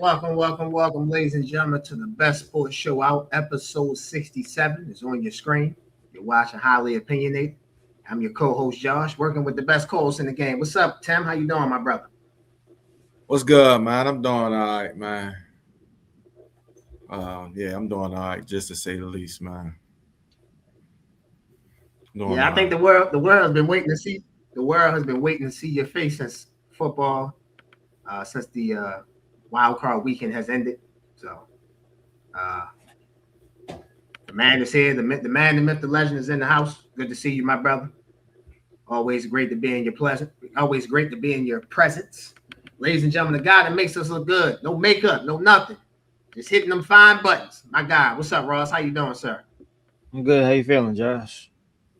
Welcome, ladies and gentlemen, to the best sports show out. Episode 67 is on your screen. You're watching Highly Opinionated. I'm your co-host, Josh, working with the best co-host in the game. What's up, Tim? How you doing, my brother? What's good, man? I'm doing all right, man. I'm doing all right, just to say the least, man. Doing Yeah, I all think right. the world has been waiting to see your face since football, since the WildCard Weekend has ended. So uh, the man is here. The man, the myth, the legend is in the house. Good to see you, my brother. Always great to be in your presence. Always great to be in your presence. Ladies and gentlemen, the guy that makes us look good. No makeup, no nothing. Just hitting them fine buttons. My guy. What's up, Ross? How you doing, sir? I'm good. How you feeling, Josh?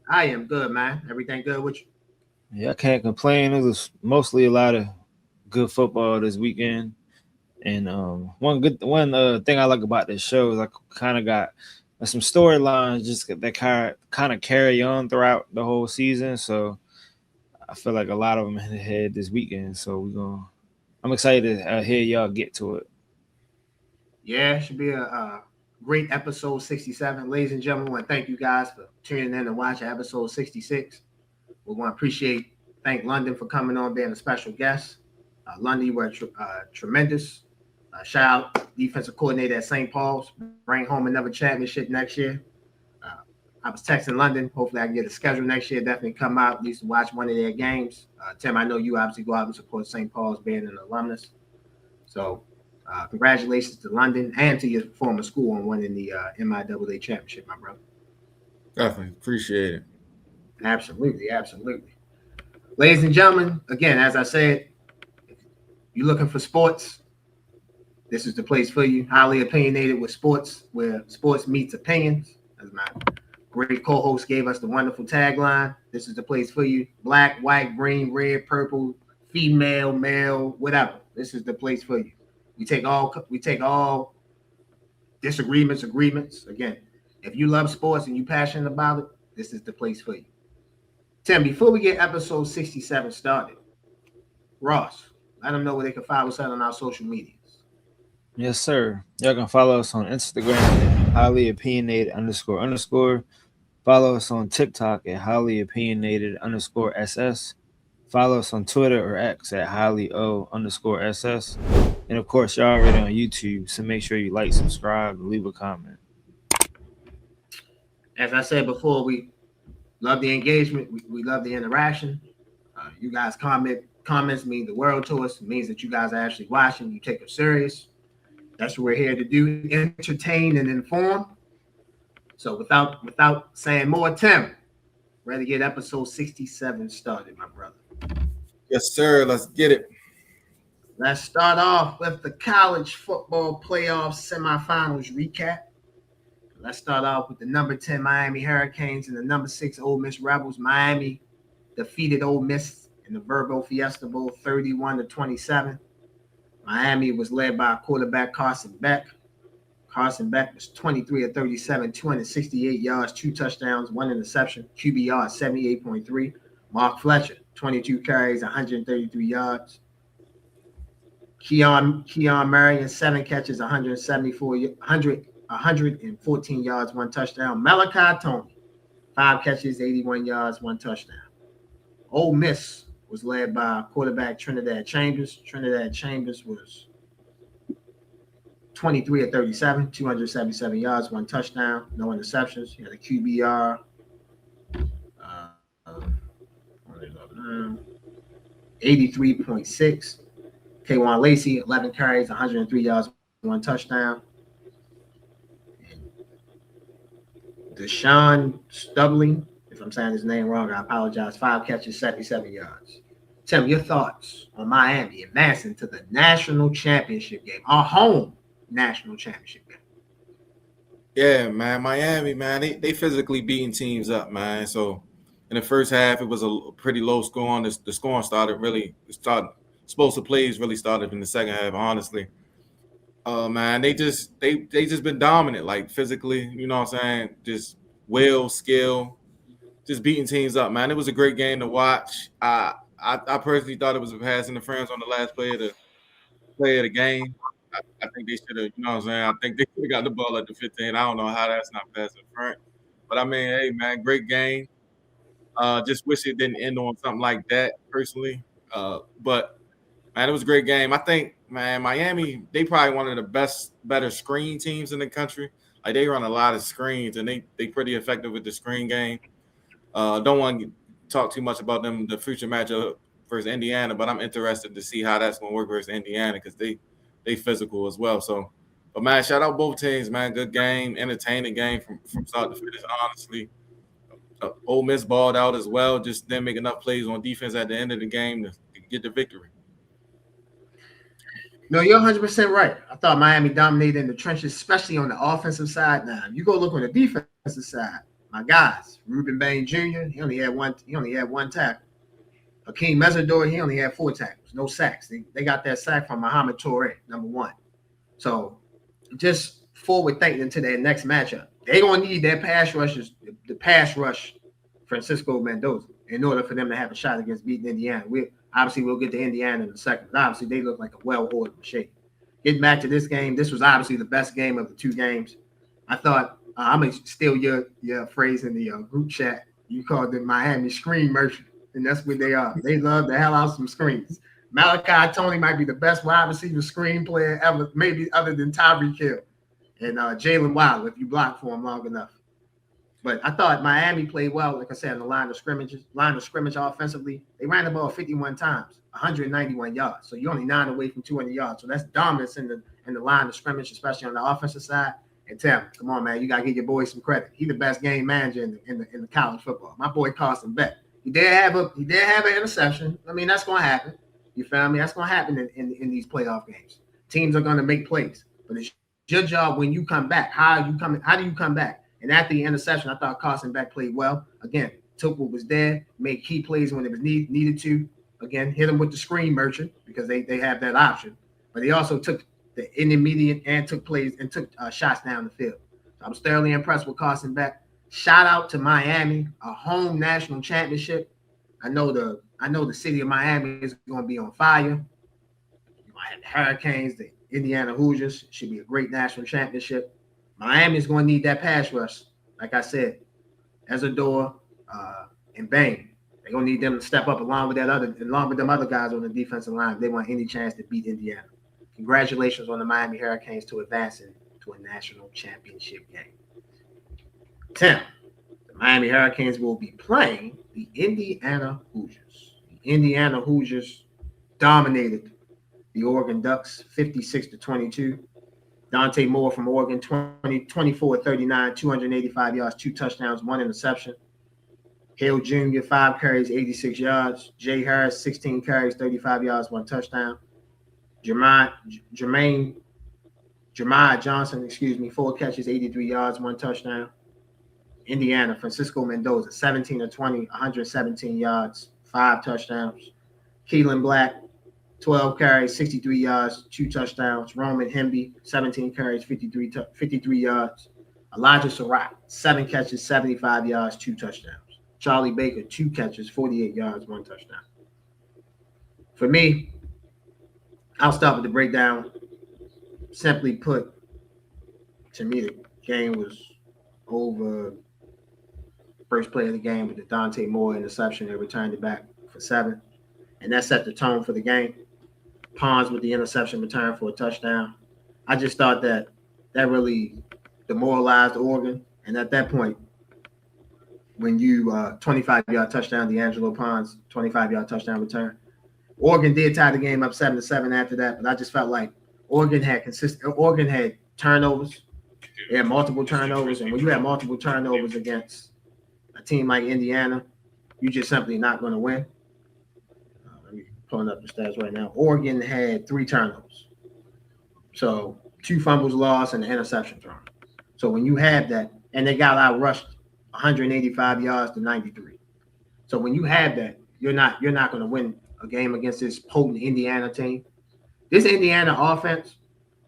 I am good, man. Everything good with you? Yeah, I can't complain. It was mostly a lot of good football this weekend. And one thing I like about this show is I kind of got some storylines just that kind of carry on throughout the whole season. So I feel like a lot of them ahead this weekend. So I'm excited to hear y'all get to it. Yeah, it should be a great episode 67. Ladies and gentlemen, I want to thank you guys for tuning in and watching episode 66. We want to thank London for coming on, being a special guest. London, you were tremendous. Shout out defensive coordinator at St. Paul's. Bring home another championship next year. Uh, I was texting London. Hopefully, I can get a schedule next year. Definitely come out at least to watch one of their games. Tim, I know you obviously go out and support St. Paul's, being an alumnus. So, congratulations to London and to your former school on winning the MIAA championship, my brother. Definitely appreciate it. Absolutely. Ladies and gentlemen, again, as I said, if you're looking for sports, this is the place for you. Highly opinionated with sports, where sports meets opinions. As my great co-host gave us the wonderful tagline, this is the place for you. Black, white, green, red, purple, female, male, whatever. This is the place for you. We take all disagreements, agreements. Again, if you love sports and you're passionate about it, this is the place for you. Tim, before we get episode 67 started, Ross, let them know where they can follow us on our social medias. Yes, sir. Y'all can follow us on Instagram at highly opinionated __. Follow us on TikTok at highly opinionated _SS. Follow us on Twitter or X at highly O_SS. And of course, y'all already on YouTube, so make sure you like, subscribe, and leave a comment. As I said before, we love the engagement. We love the interaction. You guys comments mean the world to us. It means that you guys are actually watching. You take it serious. That's what we're here to do: entertain and inform. So without saying more, Tim, ready to get episode 67 started, my brother. Yes, sir. Let's get it. Let's start off with the college football playoff semifinals recap. Let's start off with the number 10 Miami Hurricanes and the number 6 Ole Miss Rebels. Miami defeated Ole Miss in the Verbo Fiesta Bowl 31-27. Miami was led by quarterback Carson Beck. Carson Beck was 23 of 37, 268 yards, 2 touchdowns, 1 interception, QBR 78.3. Mark Fletcher, 22 carries, 133 yards. Keon Murray, 7 catches, 114 yards, 1 touchdown. Malachi Tony, 5 catches, 81 yards, 1 touchdown. Ole Miss was led by quarterback Trinidad Chambers. Trinidad Chambers was 23 of 37, 277 yards, 1 touchdown, no interceptions. He had a QBR 83.6. Kwan Lacey, 11 carries, 103 yards, 1 touchdown. Deshaun Stubling, if I'm saying his name wrong, I apologize. 5 catches, 77 yards. Tim, your thoughts on Miami advancing to the national championship game, our home national championship game? Yeah, man. Miami, man, they physically beating teams up, man. So in the first half, it was a pretty low scoring. The scoring explosive plays really started in the second half, honestly. Man, they just been dominant, like physically, you know what I'm saying? Just will, skill, just beating teams up, man. It was a great game to watch. I personally thought it was a pass interference on the last play of the game. I think they should have, you know what I'm saying? I think they could have got the ball at the 15. I don't know how that's not pass in front. But I mean, hey man, great game. Just wish it didn't end on something like that personally. But man, it was a great game. I think, man, Miami, they probably one of the better screen teams in the country. Like they run a lot of screens and they pretty effective with the screen game. Don't want to talk too much about them, the future matchup versus Indiana, but I'm interested to see how that's going to work versus Indiana because they physical as well. So, but man, shout out both teams, man. Good game, entertaining game from start to finish. Honestly, Ole Miss balled out as well. Just didn't make enough plays on defense at the end of the game to get the victory. No, you're 100% right. I thought Miami dominated in the trenches, especially on the offensive side. Now, you go look on the defensive side. My guys, Ruben Bain Jr. He only had one tackle. Hakeem Mesidor, he only had 4 tackles, no sacks. They got that sack from Muhammad Toure, number 1. So, just forward thinking into their next matchup, they're gonna need their pass rushers, the pass rush, Francisco Mendoza, in order for them to have a shot against beating Indiana. We'll get to Indiana in a second, but obviously they look like a well-oiled machine. Getting back to this game, this was obviously the best game of the 2 games. I thought I'm gonna steal your phrase in the group chat. You called them Miami screen merchant, and that's what they are. They love the hell out of some screens. Malachi Tony might be the best wide receiver screen player ever, maybe other than Tyreek Hill and Jalen Wilder if you block for him long enough. But I thought Miami played well, like I said, in the line of scrimmage offensively. They ran the ball 51 times, 191 yards. So you're only 9 away from 200 yards. So that's dominance in the line of scrimmage, especially on the offensive side. And Tim, come on, man, you gotta give your boy some credit. He's the best game manager in the college football. My boy Carson Beck. He did have an interception. I mean, that's gonna happen. You feel me? That's gonna happen in these playoff games. Teams are gonna make plays, but it's your job when you come back. How do you come back? And after the interception, I thought Carson Beck played well. Again, took what was there, made key plays when it was needed to. Again, hit him with the screen merchant because they have that option. But he also took the intermediate and took plays and took shots down the field. So I'm thoroughly impressed with Carson Beck. Shout out to Miami, a home national championship. I know the city of Miami is going to be on fire. You might have the Hurricanes, the Indiana Hoosiers. Should be a great national championship. Miami is going to need that pass rush. Like I said, Mesidor and Bain. They're going to need them to step up along with them other guys on the defensive line if they want any chance to beat Indiana. Congratulations on the Miami Hurricanes to advancing to a national championship game. 10. The Miami Hurricanes will be playing the Indiana Hoosiers. The Indiana Hoosiers dominated the Oregon Ducks 56-22. Dante Moore from Oregon, 24-39, 285 yards, 2 touchdowns, 1 interception. Hill Jr., 5 carries, 86 yards. Jay Harris, 16 carries, 35 yards, 1 touchdown. Jeremiah Johnson, 4 catches, 83 yards, 1 touchdown. Indiana, Francisco Mendoza, 17-20, 117 yards, 5 touchdowns. Keelan Black, 12 carries, 63 yards, 2 touchdowns. Roman Hemby, 17 carries, 53 yards. Elijah Surratt, 7 catches, 75 yards, 2 touchdowns. Charlie Baker, 2 catches, 48 yards, 1 touchdown. For me, I'll start with the breakdown. Simply put, to me, the game was over. First play of the game with the Dante Moore interception. They returned it back for 7. And that set the tone for the game. Pons with the interception return for a touchdown. I just thought that really demoralized Oregon. And at that point, when you 25-yard touchdown, D'Angelo Pons, 25-yard touchdown return. Oregon did tie the game up 7-7 after that, but I just felt like Oregon had turnovers. They had multiple turnovers, and when you have multiple turnovers against a team like Indiana, you're just simply not going to win. Let me pulling up the stats right now. Oregon had 3 turnovers. So 2 fumbles lost and an interception thrown. So when you have that, and they got out rushed 185 yards to 93. So when you have that, you're not going to win a game against this potent Indiana team. This Indiana offense,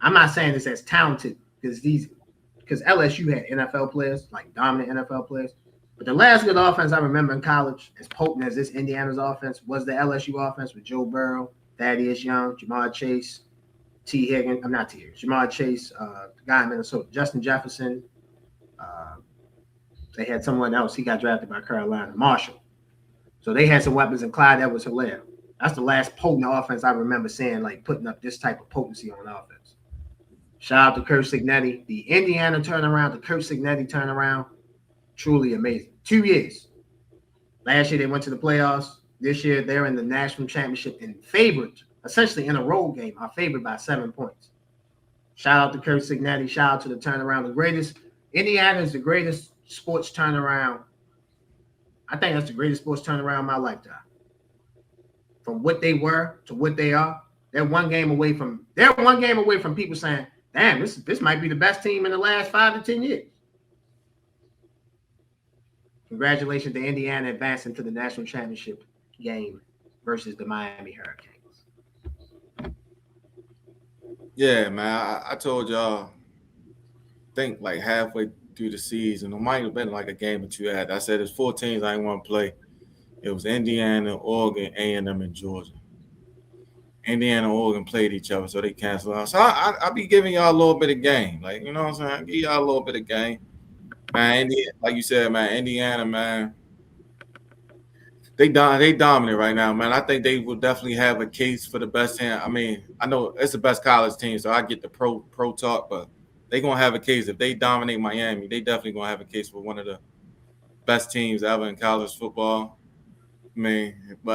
I'm not saying it's as talented because LSU had NFL players, like dominant NFL players. But the last good offense I remember in college, as potent as this Indiana's offense, was the LSU offense with Joe Burrow, Thaddeus Young, Jamar Chase, T. Higgins. I'm not T. Higgins. Jamar Chase, the guy in Minnesota, Justin Jefferson. They had someone else. He got drafted by Carolina, Marshall. So they had some weapons, and Clyde Edwards-Helaire. That's the last potent offense I remember seeing, like putting up this type of potency on offense. Shout out to Kurt Signetti. The Indiana turnaround, the Kurt Signetti turnaround, truly amazing. 2 years. Last year they went to the playoffs. This year they're in the national championship and favored, essentially in a road game, are favored by 7 points. Shout out to Kurt Signetti. Shout out to the turnaround. Indiana is the greatest sports turnaround. I think that's the greatest sports turnaround in my lifetime. From what they were to what they are, they're one game away from people saying, "Damn, this might be the best team in the last 5 to 10 years." Congratulations to Indiana advancing to the national championship game versus the Miami Hurricanes. Yeah, man. I told y'all, I think like halfway through the season, it might have been like a game or two at. I said there's 4 teams I didn't want to play. It was Indiana, Oregon, A&M, and Georgia. Indiana and Oregon played each other, so they canceled out. So I'll be giving y'all a little bit of game. Like, you know what I'm saying? I'll give y'all a little bit of game. Man, like you said, man, Indiana, man, they dominant right now, man. I think they will definitely have a case for the best team. I mean, I know it's the best college team, so I get the pro talk, but they're going to have a case. If they dominate Miami, they definitely going to have a case for one of the best teams ever in college football. I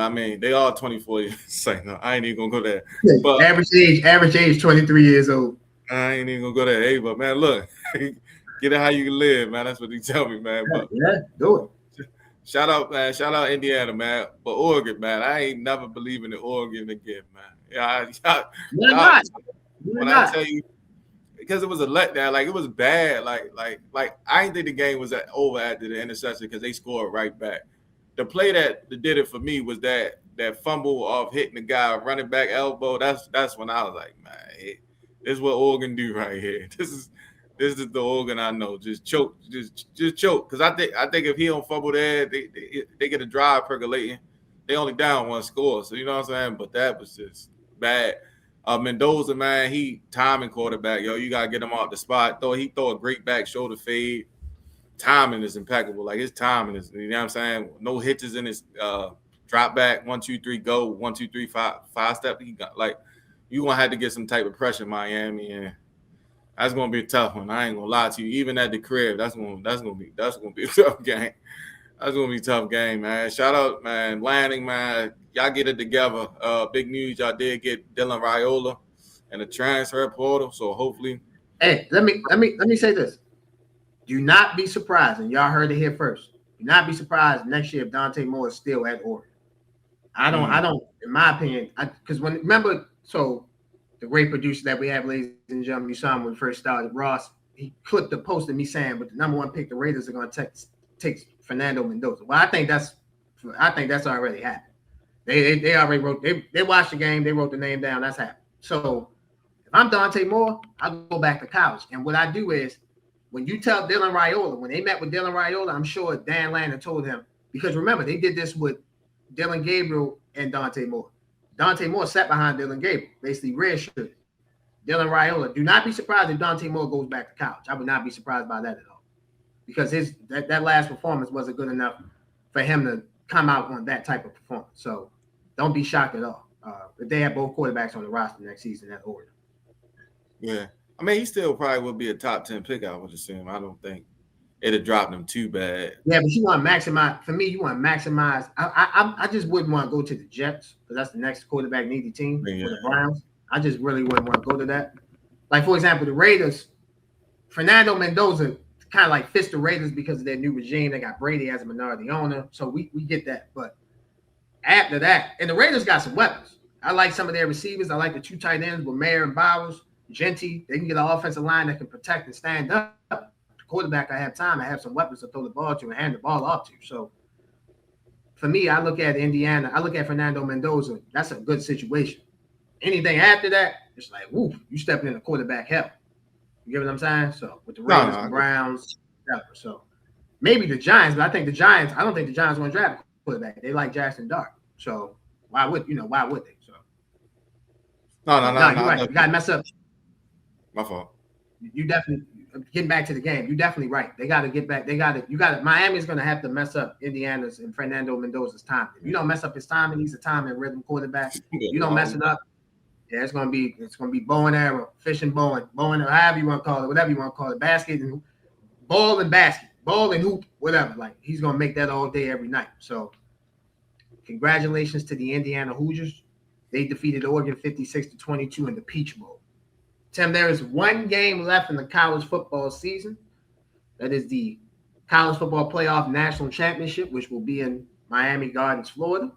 mean, they all 24 years. So, no, I ain't even going to go there. But average age 23 years old. I ain't even going to go there. Hey, but, man, look, get it how you can live, man. That's what they tell me, man. But yeah, do it. Shout out, man. Shout out Indiana, man. But Oregon, man, I ain't never believing in Oregon again, man. Yeah, I tell you, because it was a letdown. Like, it was bad. Like I didn't think the game was over after the interception because they scored right back. The play that did it for me was that fumble of hitting the guy running back elbow. That's when I was like, man, this is what Oregon do right here. This is the Oregon I know. Just choke, just choke. Because I think if he don't fumble there, they get a drive percolating. They only down 1 score. So you know what I'm saying? But that was just bad. Mendoza, man, he timing quarterback. Yo, you gotta get him off the spot. He throw a great back shoulder fade. Timing is impeccable. Like, his timing is, you know what I'm saying? No hitches in his drop back. 1, 2, 3, go. 1, 2, 3, 5 step. He got, like, you gonna have to get some type of pressure in Miami, and that's gonna be a tough one. I ain't gonna lie to you. Even at the crib, that's gonna be a tough game. That's gonna be a tough game, man. Shout out, man, Lanning, man. Y'all get it together. Big news, y'all did get Dylan Raiola in the transfer portal, so hopefully. Hey, let me say this. Do not be surprised, and y'all heard it here first. Do not be surprised next year if Dante Moore is still at Oregon. I don't, in my opinion, because so the great producer that we have, ladies and gentlemen, you saw him when we first started, Ross, he clipped the post of me saying, but the number 1 pick, the Raiders are going to take Fernando Mendoza. Well, I think that's already happened. They already wrote, they watched the game, they wrote the name down, that's happened. So if I'm Dante Moore, I'll go back to college. And what I do is, when you tell Dylan Raiola, when they met with Dylan Raiola, I'm sure Dan Lanning told him, because remember, they did this with Dylan Gabriel and Dante Moore. Dante Moore sat behind Dylan Gabriel, basically redshirted. Dylan Raiola, do not be surprised if Dante Moore goes back to college. I would not be surprised by that at all, because that last performance wasn't good enough for him to come out on that type of performance. So don't be shocked at all if they have both quarterbacks on the roster next season at Oregon. Yeah. I mean, he still probably would be a top 10 pick, I would assume. I don't think it'd dropped him too bad. Yeah, but you want to maximize. For me, you want to maximize. I just wouldn't want to go to the Jets, because that's the next quarterback needy team for the Browns. I just really wouldn't want to go to that. Like, for example, the Raiders, Fernando Mendoza kind of like fits the Raiders because of their new regime. They got Brady as a minority owner, so we get that. But after that, and the Raiders got some weapons. I like some of their receivers. I like the 2 tight ends with Mayer and Bowers. Genty, they can get an offensive line that can protect and stand up. The quarterback, I have time. I have some weapons to throw the ball to and hand the ball off to. So for me, I look at Indiana. I look at Fernando Mendoza. That's a good situation. Anything after that, it's like, woo, you stepping in the quarterback hell. You get what I'm saying? So with the Raiders, the Browns, whatever. So maybe the Giants, but I don't think the Giants want to draft a quarterback. They like Jackson Dart. So why would they? So No, You're right. You gotta mess up. My fault. You definitely getting back to the game. You're definitely right. They got to get back. Miami's going to have to mess up Indiana's and Fernando Mendoza's time. If you don't mess up his time, and he's a time and rhythm quarterback. You don't mess it up. Yeah, it's gonna be bow and arrow, fishing, bow and however you want to call it, whatever you want to call it, basket and ball and basket, ball and hoop, whatever. Like he's gonna make that all day, every night. So, congratulations to the Indiana Hoosiers. They defeated Oregon 56-22 in the Peach Bowl. Tim, there is one game left in the college football season. That is the College Football Playoff National Championship, which will be in Miami Gardens, Florida.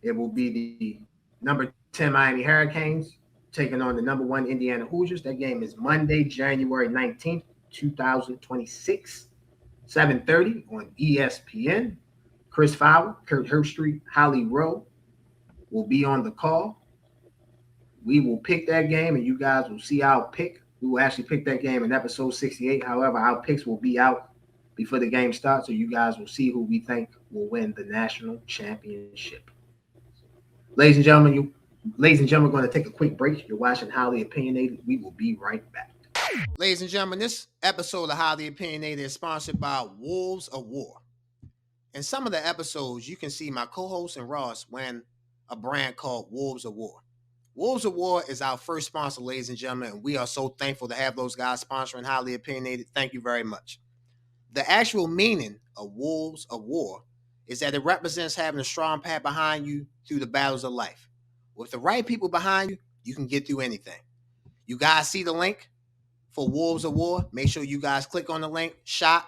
It will be the number 10 Miami Hurricanes taking on the number 1 Indiana Hoosiers. That game is Monday, January 19th, 2026, 7:30 on ESPN. Chris Fowler, Kurt Herbstreit, Holly Rowe will be on the call. We will pick that game, and you guys will see our pick. We will actually pick that game in episode 68. However, our picks will be out before the game starts, so you guys will see who we think will win the national championship. Ladies and gentlemen, we're going to take a quick break. You're watching Highly Opinionated. We will be right back. Ladies and gentlemen, this episode of Highly Opinionated is sponsored by Wolves of War. In some of the episodes, you can see my co-host and Ross wearing a brand called Wolves of War. Wolves of War is our first sponsor, ladies and gentlemen, and we are so thankful to have those guys sponsoring Highly Opinionated. Thank you very much. The actual meaning of Wolves of War is that it represents having a strong path behind you through the battles of life. With the right people behind you, you can get through anything. You guys see the link for Wolves of War? Make sure you guys click on the link, shop,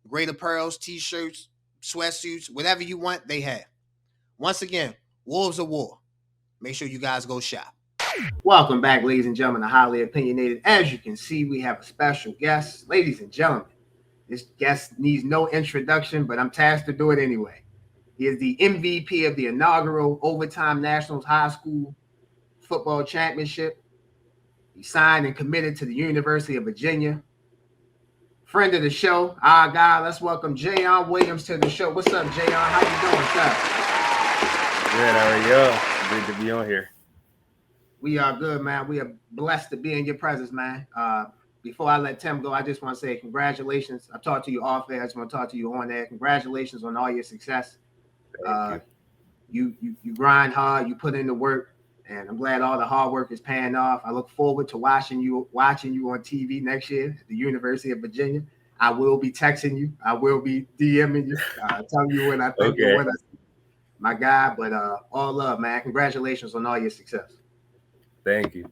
great apparels, t-shirts, sweatsuits, whatever you want, they have. Once again, Wolves of War. Make sure you guys go shop. Welcome back, ladies and gentlemen, to Highly Opinionated. As you can see, we have a special guest. Ladies and gentlemen, this guest needs no introduction, but I'm tasked to do it anyway. He is the MVP of the inaugural Overtime Nationals High School Football Championship. He signed and committed to the University of Virginia. Friend of the show, our guy. Let's welcome Jae'Oyn Williams to the show. What's up, Jae'Oyn? How you doing, sir? Good, how are y'all? Good to be on here. We are good, man. We are blessed to be in your presence, man. Before I let Tim go, I just want to say congratulations. I talked to you off air. I just want to talk to you on air. Congratulations on all your success. You grind hard. You put in the work, and I'm glad all the hard work is paying off. I look forward to watching you on TV next year at the University of Virginia. I will be texting you. I will be DMing you, telling you when I think you're with us, my guy. But all love, man. Congratulations on all your success. Thank you.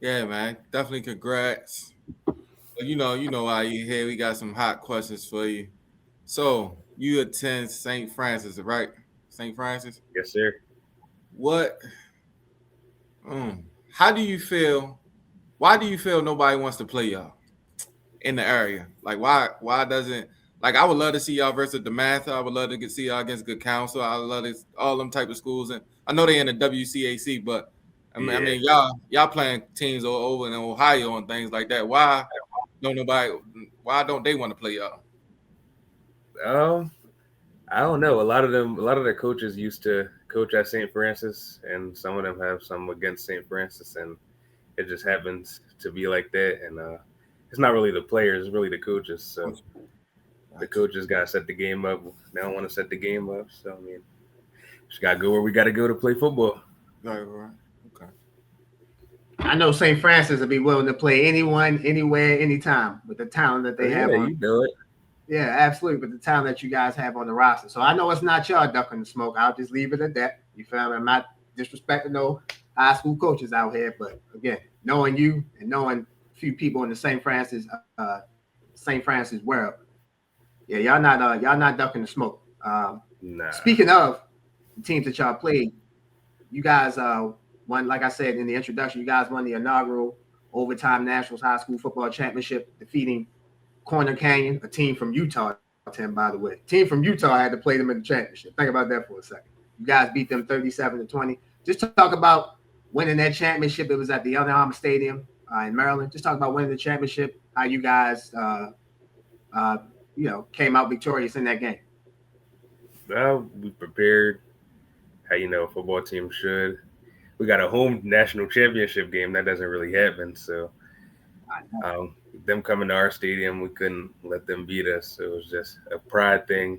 Yeah, man. Definitely congrats. You know why you're here. We got some hot questions for you. So you attend St. Francis, right? St. Francis? Yes, sir. What? How do you feel? Why do you feel nobody wants to play y'all in the area? Like, why doesn't, like, I would love to see y'all versus DeMatha. I would love to see y'all against Good Counsel. I would love to, all them type of schools. And I know they in the WCAC, but I mean, y'all playing teams over in Ohio and things like that. Why don't they want to play y'all? I don't know. A lot of their coaches used to coach at St. Francis, and some of them have some against St. Francis, and it just happens to be like that. And it's not really the players, it's really the coaches. So the coaches gotta set the game up. They don't want to set the game up. So I mean, just gotta go where we gotta go to play football. Right. Okay. I know St. Francis will be willing to play anyone, anywhere, anytime with the talent that they have. You know it. Yeah, absolutely. But the talent that you guys have on the roster. So I know it's not y'all ducking the smoke. I'll just leave it at that. You feel me? I'm not disrespecting no high school coaches out here. But again, knowing you and knowing a few people in the St. Francis world, yeah, y'all not ducking the smoke. Nah. Speaking of the teams that y'all played, you guys won, like I said in the introduction, you guys won the inaugural Overtime Nationals High School Football Championship, defeating Corner Canyon, a team from Utah, Tim, by the way. Team from Utah had to play them in the championship. Think about that for a second. You guys beat them 37-20. Just talk about winning that championship. It was at the Under Armour Stadium in Maryland. Just talk about winning the championship, how you guys, came out victorious in that game. Well, we prepared how a football team should. we got a home national championship game. That doesn't really happen. So them coming to our stadium, we couldn't let them beat us. So it was just a pride thing.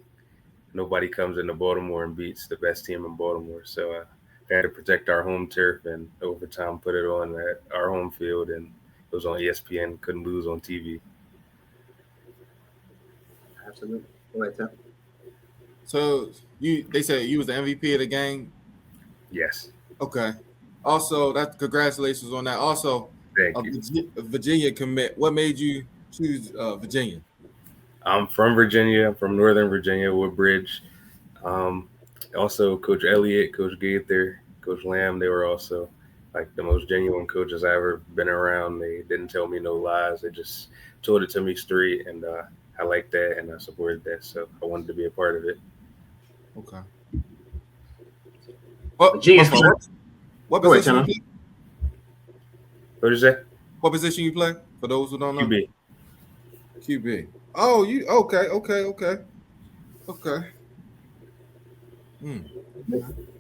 Nobody comes into Baltimore and beats the best team in Baltimore. So they had to protect our home turf, and overtime put it on at our home field, and it was on ESPN. Couldn't lose on TV. Absolutely. Go ahead, Tim. So they said you was the MVP of the game. Yes. Okay. Also, congratulations on that. Also, Thank you. Virginia commit. What made you choose Virginia? I'm from Virginia. I'm from Northern Virginia, Woodbridge. Also, Coach Elliott, Coach Gaither, Coach Lamb, they were also like the most genuine coaches I ever been around. They didn't tell me no lies. They just told it to me straight, and I liked that, and I supported that. So I wanted to be a part of it. Okay. Virginia's what Go ahead, position you Tim. play? What did you say? What position you play? For those who don't know. QB. QB. Oh, you okay.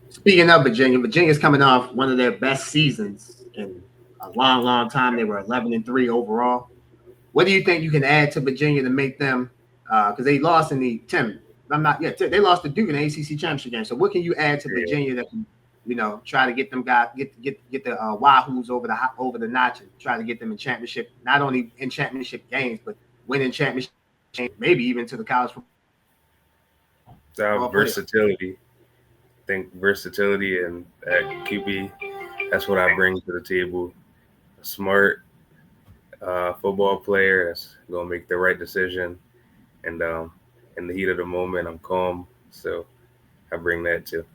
Speaking of Virginia, Virginia's coming off one of their best seasons in a long, long time. They were 11-3 overall. What do you think you can add to Virginia to make them? Because they lost in the they lost to Duke in the ACC championship game. So what can you add to Virginia that can, try to get them guys get the Wahoos over the notch and try to get them in championship, not only in championship games, but winning championship games, maybe even to the college football Versatility. I think versatility and at QB, that's what I bring to the table. A smart football player that's gonna make the right decision, and in the heat of the moment, I'm calm, so I bring that too.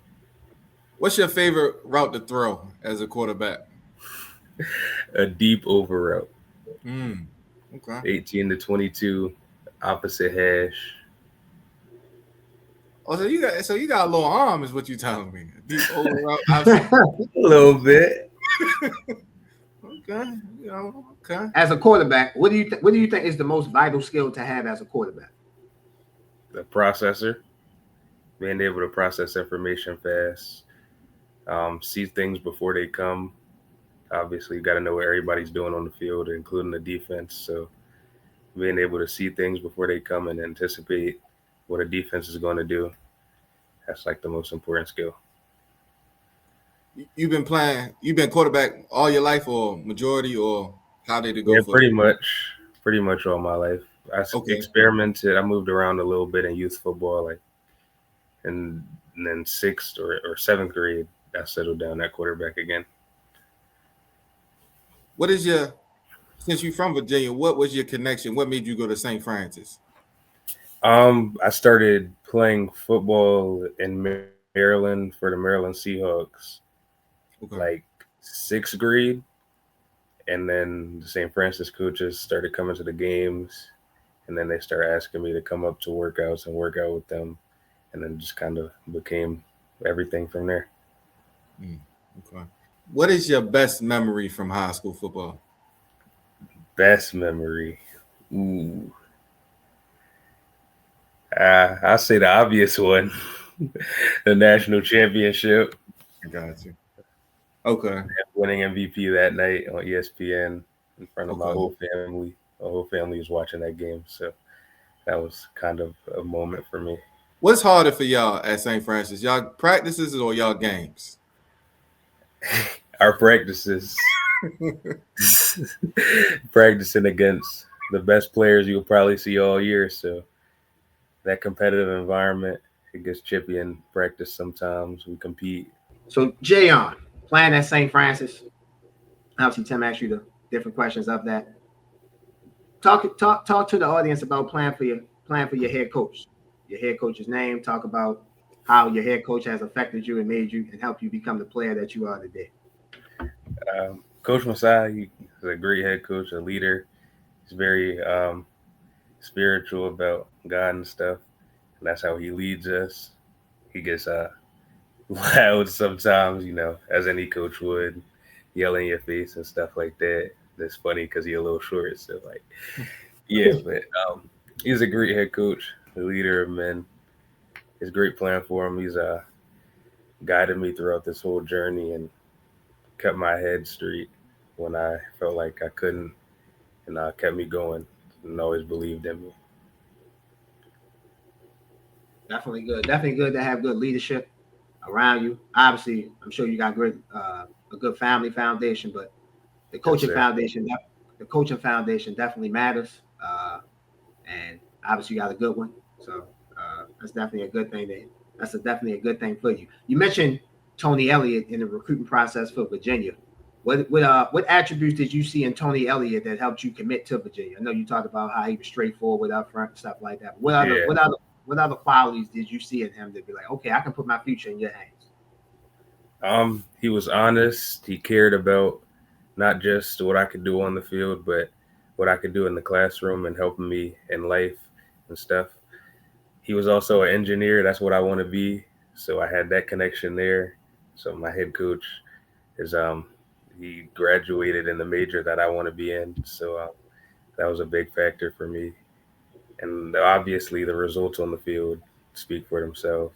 What's your favorite route to throw as a quarterback? A deep over route. Okay. 18 to 22, opposite hash. Oh, so you got a little arm, is what you telling me? A deep over route. A little bit. Okay. Okay. As a quarterback, what do you think is the most vital skill to have as a quarterback? The processor, being able to process information fast, see things before they come. Obviously, you got to know what everybody's doing on the field, including the defense. So being able to see things before they come and anticipate what a defense is going to do, that's like the most important skill. You've been quarterback all your life, or majority, or how did it go? Yeah, pretty much all my life. I experimented. I moved around a little bit in youth football, and then 6th or 7th grade, I settled down at quarterback again. Since you're from Virginia, what was your connection? What made you go to St. Francis? I started playing football in Maryland for the Maryland Seahawks, like 6th grade. And then the St. Francis coaches started coming to the games, and then they started asking me to come up to workouts and work out with them. And then just kind of became everything from there. Okay. What is your best memory from high school football? Best memory? Ooh. I'll say the obvious one, the national championship. I got you. Okay. Winning MVP that night on ESPN in front of my whole family. My whole family was watching that game, so that was kind of a moment for me. What's harder for y'all at St. Francis? Y'all practices or y'all games? Our practices. Practicing against the best players you'll probably see all year, so that competitive environment, it gets chippy in practice sometimes. We compete. So, Jae'Oyn, playing at St. Francis, obviously Tim asked you the different questions of that. Talk to the audience about playing for your head coach. Your head coach's name. Talk about how your head coach has affected you and made you and helped you become the player that you are today. Coach Masai, he's a great head coach, a leader. He's very spiritual about God and stuff, and that's how he leads us. He gets loud sometimes, as any coach would, yell in your face and stuff like that. That's funny because he's a little short, so yeah. But he's a great head coach, a leader of men. It's great playing for him. He's guided me throughout this whole journey, and kept my head straight when I felt like I couldn't, and kept me going and always believed in me. Definitely good. Definitely good to have good leadership around you. Obviously, I'm sure you got a good family foundation, but the coaching sir. foundation, the coaching foundation definitely matters. And obviously, you got a good one. So that's definitely a good thing. Definitely a good thing for you. You mentioned Tony Elliott in the recruiting process for Virginia. What attributes did you see in Tony Elliott that helped you commit to Virginia? I know you talked about how he was straightforward up front and stuff like that. What other qualities did you see in him to be like, okay, I can put my future in your hands? He was honest. He cared about not just what I could do on the field, but what I could do in the classroom and helping me in life and stuff. He was also an engineer. That's what I want to be. So I had that connection there. So my head coach is he graduated in the major that I want to be in. So that was a big factor for me. And obviously the results on the field speak for themselves.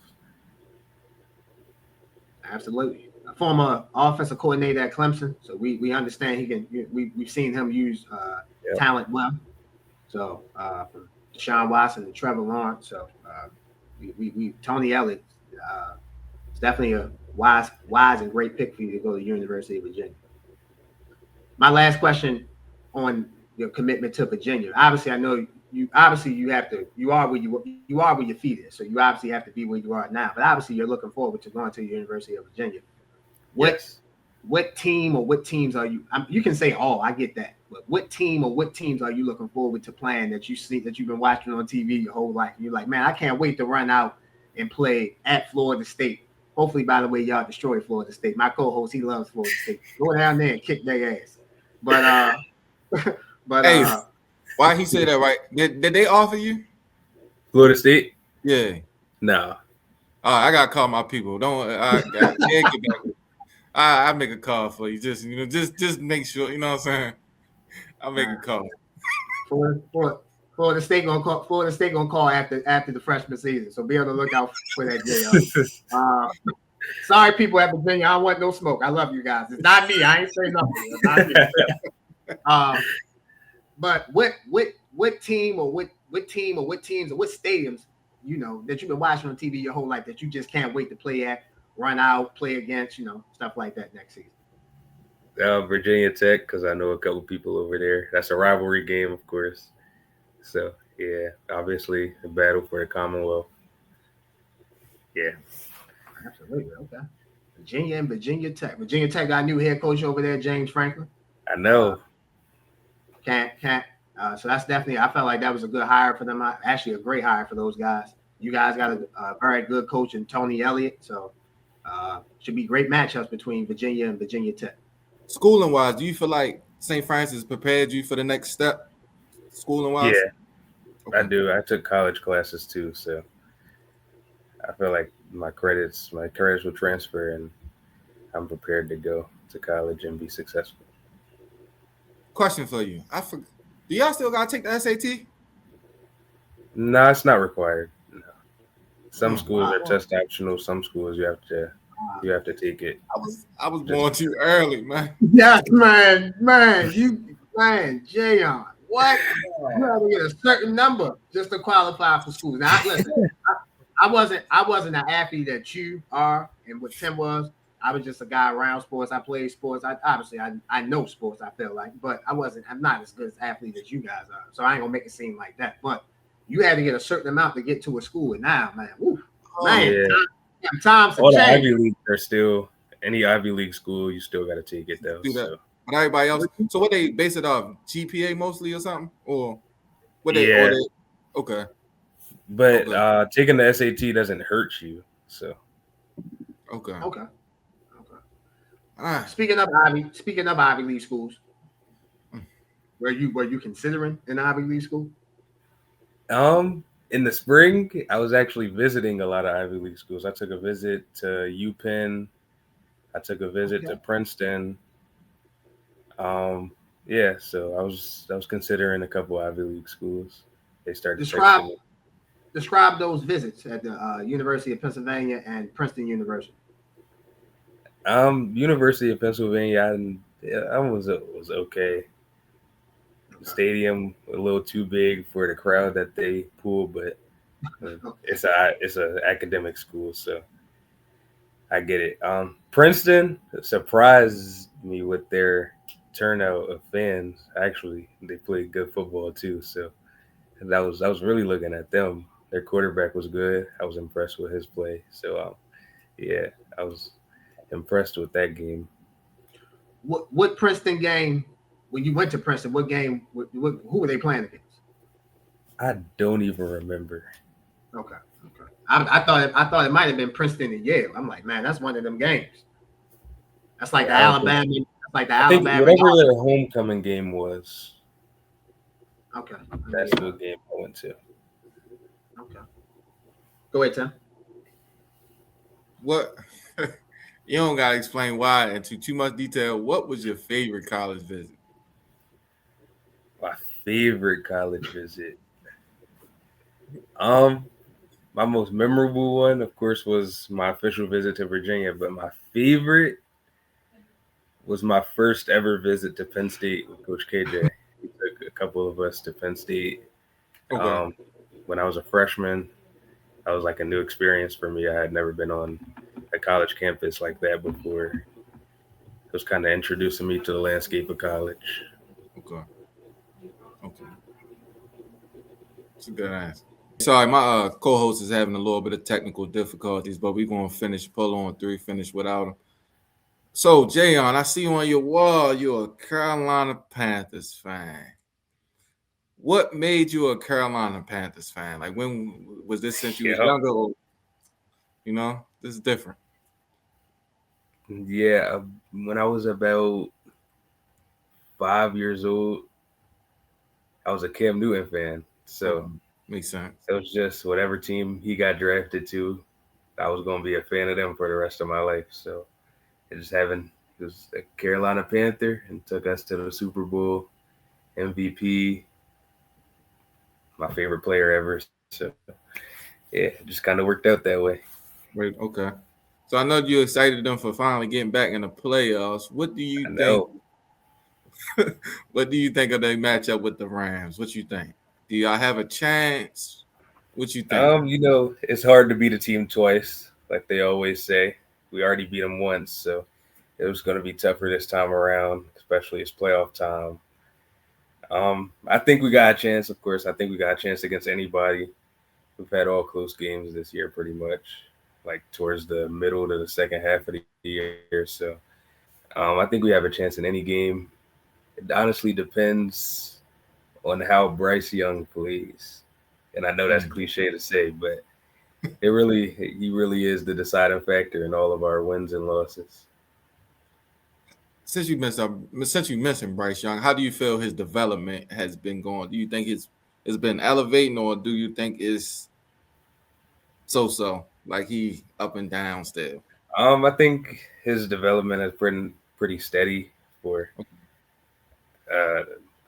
Absolutely. A former offensive coordinator at Clemson. So we understand he can. We've seen him use talent well. So from Deshaun Watson to Trevor Lawrence. So we Tony Elliott is definitely a wise and great pick for you to go to the University of Virginia. My last question on your commitment to Virginia. Obviously, I know you have to. You are where your feet is. So you obviously have to be where you are now. But obviously, you're looking forward to going to the University of Virginia. What team or what teams are you? You can say all. I get that. But what team or what teams are you looking forward to playing that you see that you've been watching on TV your whole life? And you're like, man, I can't wait to run out and play at Florida State. Hopefully, by the way, y'all destroy Florida State. My co-host, he loves Florida State. Go down there and kick their ass. But hey, why he say that? Right? Did they offer you Florida State? Yeah. No. I gotta call my people. Don't get back. I make a call for you. Just just make sure. You know what I'm saying? I'll make a call. Florida State gonna call. Florida State gonna call after the freshman season. So be on the lookout for that day. Sorry, people at Virginia. I don't want no smoke. I love you guys. It's not me. I ain't saying nothing. It's not me. But what team or what teams or what stadiums that you've been watching on TV your whole life that you just can't wait to play at, run out, play against, stuff like that next season? Virginia Tech, because I know a couple people over there. That's a rivalry game, of course. So yeah, obviously the battle for the Commonwealth. Yeah. Absolutely. Okay. Virginia and Virginia Tech. Virginia Tech got a new head coach over there, James Franklin. I know. So that's definitely. I felt like that was a good hire for them. Actually, a great hire for those guys. You guys got a very good coach in Tony Elliott. So should be great matchups between Virginia and Virginia Tech. Schooling wise, do you feel like St. Francis prepared you for the next step? Schooling wise, yeah, okay. I do. I took college classes too, so I feel like my credits will transfer, and I'm prepared to go to college and be successful. Question for you. Do y'all still gotta take the SAT? No, it's not required. No. Some schools are test optional. Some schools you have to take it. I was born too early, man. Yes, man, Jae'Oyn. What? You have to get a certain number just to qualify for school. Now, listen, I wasn't an athlete that you are and what Tim was. I was just a guy around sports. I played sports. I know sports, I feel like, but I'm not as good as athlete as you guys are. So I ain't gonna make it seem like that. But you had to get a certain amount to get to a school. And now, man, times all the change. Ivy Leagues are still any Ivy League school, you still gotta take it though. So. But everybody else, so what they base it off? GPA mostly or something? Or what okay. But taking the SAT doesn't hurt you. So Okay. Speaking of Ivy League schools, were you considering an Ivy League school? In the spring, I was actually visiting a lot of Ivy League schools. I took a visit to UPenn. I took a visit to Princeton. So I was considering a couple Ivy League schools. They started describe those visits at the University of Pennsylvania and Princeton University. University of Pennsylvania. I was okay. The stadium a little too big for the crowd that they pull, but it's a academic school, so I get it. Princeton surprised me with their turnout of fans. Actually, they played good football too, so I was really looking at them. Their quarterback was good. I was impressed with his play. So yeah, I was impressed with that game. What Princeton game? When you went to Princeton, what game? Who were they playing against? I don't even remember. Okay. I thought it might have been Princeton and Yale. I'm like, man, that's one of them games. That's like the Yeah, I don't think. Alabama. That's like the I think Alabama. whatever their homecoming game was, Okay. that's what game I went to. Okay. Go ahead, Tim. What? You don't gotta explain why into too much detail. What was your favorite college visit? My favorite college visit. My most memorable one, of course, was my official visit to Virginia. But my favorite was my first ever visit to Penn State with Coach KJ. He took a couple of us to Penn State. Okay. When I was a freshman, that was like a new experience for me. I had never been on a college campus like that before. It was kind of introducing me to the landscape of college. Okay. It's a good answer. Sorry, my co-host is having a little bit of technical difficulties, but we're gonna pull on 3, finish without him. So, Jae'Oyn, I see on your wall you're a Carolina Panthers fan. What made you a Carolina Panthers fan? Like, when was this since you was younger? Or, this is different. Yeah, when I was about 5 years old, I was a Cam Newton fan. So makes sense. It was just whatever team he got drafted to, I was going to be a fan of them for the rest of my life. So it was a Carolina Panther and took us to the Super Bowl, MVP, my favorite player ever. So yeah, it just kind of worked out that way. Right. Okay. So I know you excited them for finally getting back in the playoffs. What do you think? What do you think of their matchup with the Rams? What you think? Do y'all have a chance? What you think? It's hard to beat a team twice, like they always say. We already beat them once, so it was going to be tougher this time around, especially it's playoff time. I think we got a chance, of course. I think we got a chance against anybody. We've had all close games this year pretty much, like towards the middle to the second half of the year. So I think we have a chance in any game. It honestly depends on how Bryce Young plays. And I know that's cliche to say, but he really is the deciding factor in all of our wins and losses. Since you mentioned Bryce Young, how do you feel his development has been going? Do you think it's been elevating, or do you think it's so like he up and down still? I think his development has been pretty steady for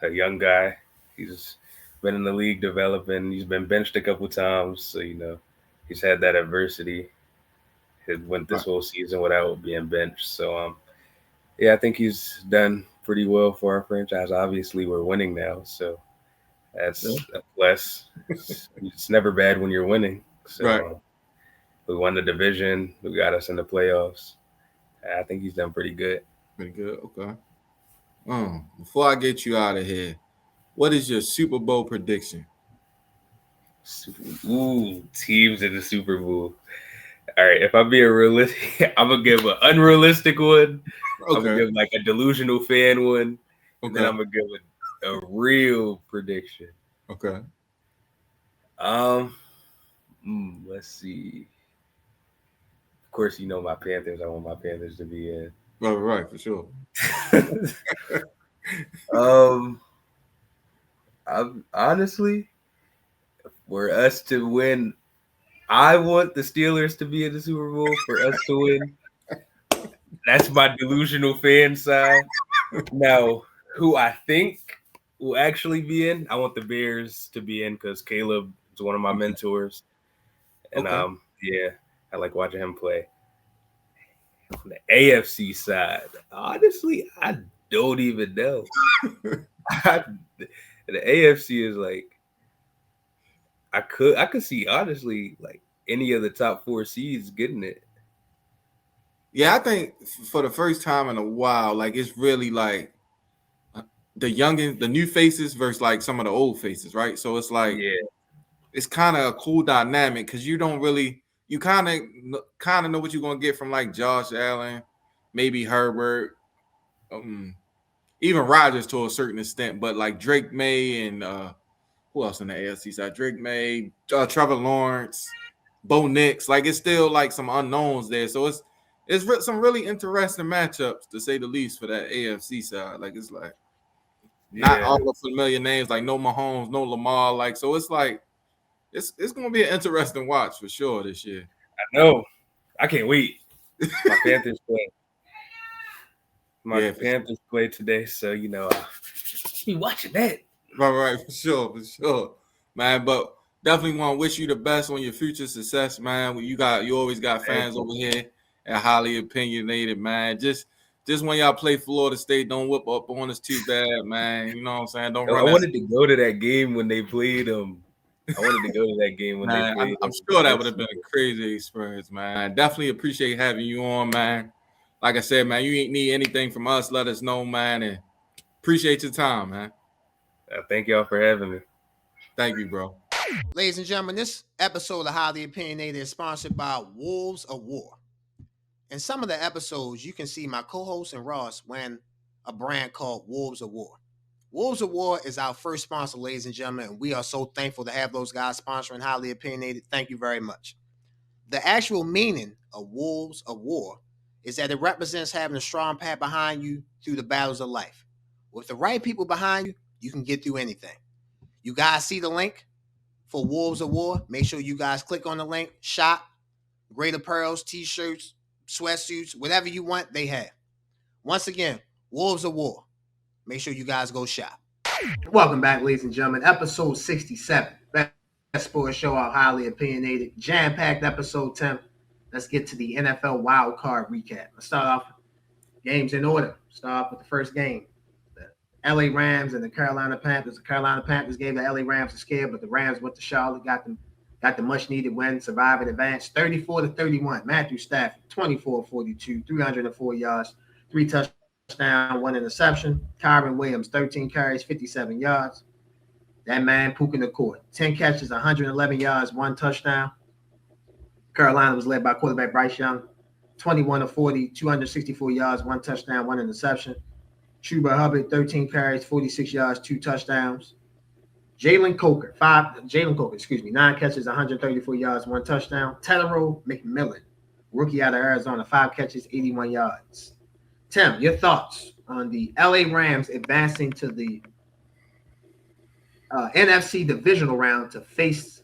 a young guy. He's been in the league developing. He's been benched a couple times, so he's had that adversity. He went this whole season without being benched. So yeah, I think he's done pretty well for our franchise. Obviously, we're winning now, so that's a plus. It's never bad when you're winning. So we won the division. We got us in the playoffs. I think he's done pretty good. Pretty good. Okay. Before I get you out of here, what is your Super Bowl prediction? Teams in the Super Bowl. All right, if I'm being realistic, I'm gonna give an unrealistic one. Okay. I'm gonna give like a delusional fan one, and then I'm gonna give a real prediction. Okay. Let's see. Of course, my Panthers. I want my Panthers to be in. Right, for sure. I'm honestly, for us to win, I want the Steelers to be in the Super Bowl for us to win. That's my delusional fan side. Now, who I think will actually be in, I want the Bears to be in because Caleb is one of my mentors. And yeah, I like watching him play. On the AFC side, honestly, I don't even know. The AFC is like I could see honestly like any of the top 4 seeds getting it. Yeah, I think for the first time in a while, like it's really like the new faces versus like some of the old faces, right? So it's like Yeah, it's kind of a cool dynamic because you kind of know what you're gonna get from like Josh Allen, maybe Herbert, even Rodgers to a certain extent, but like Drake May and who else in the AFC side? Drake May, Trevor Lawrence, Bo Nix. Like it's still like some unknowns there, so it's some really interesting matchups to say the least for that AFC side. Like it's like not all the familiar names, like no Mahomes, no Lamar. Like so, it's like it's gonna be an interesting watch for sure this year. I know. I can't wait. My Panthers play. Panthers play today, so be watching that. Right, for sure, man. But definitely want to wish you the best on your future success, man. You always got fans over here at Highly Opinionated, man. Just when y'all play Florida State, don't whip up on us too bad, man. You know what I'm saying? Don't run. I wanted to go to that game when they played them. I wanted to go to that game when they played. I'm sure that would have been a crazy experience, man. I definitely appreciate having you on, man. Like I said, man, you ain't need anything from us, let us know, man, and appreciate your time, man. Thank y'all for having me. Thank you, bro. Ladies and gentlemen, this episode of Highly Opinionated is sponsored by Wolves of War. In some of the episodes, you can see my co-host and Ross wearing a brand called Wolves of War. Wolves of War is our first sponsor, ladies and gentlemen, and we are so thankful to have those guys sponsoring Highly Opinionated. Thank you very much. The actual meaning of Wolves of War is that it represents having a strong path behind you through the battles of life. With the right people behind you, you can get through anything. You guys see the link for Wolves of War? Make sure you guys click on the link, shop, great apparels, t-shirts, sweatsuits, whatever you want, they have. Once again, Wolves of War. Make sure you guys go shop. Welcome back, ladies and gentlemen. Episode 67. Best sports show out Highly Opinionated. Jam-packed episode 10. Let's get to the NFL WildCard recap. Let's start off games in order. Start off with the first game. The LA Rams and the Carolina Panthers. The Carolina Panthers gave the LA Rams a scare, but the Rams went to Charlotte, got the much-needed win, survive and advance. 34-31. Matthew Stafford, 24-42, 304 yards, 3 touchdowns, 1 interception. Kyron Williams, 13 carries, 57 yards. That man pooping the court. 10 catches, 111 yards, 1 touchdown. Carolina was led by quarterback Bryce Young, 21-40, 264 yards, 1 touchdown, 1 interception. Chuba Hubbard, 13 carries, 46 yards, 2 touchdowns. Jalen Coker, 9 catches, 134 yards, 1 touchdown. Tedero McMillan, rookie out of Arizona, 5 catches, 81 yards. Tim, your thoughts on the LA Rams advancing to the NFC divisional round to face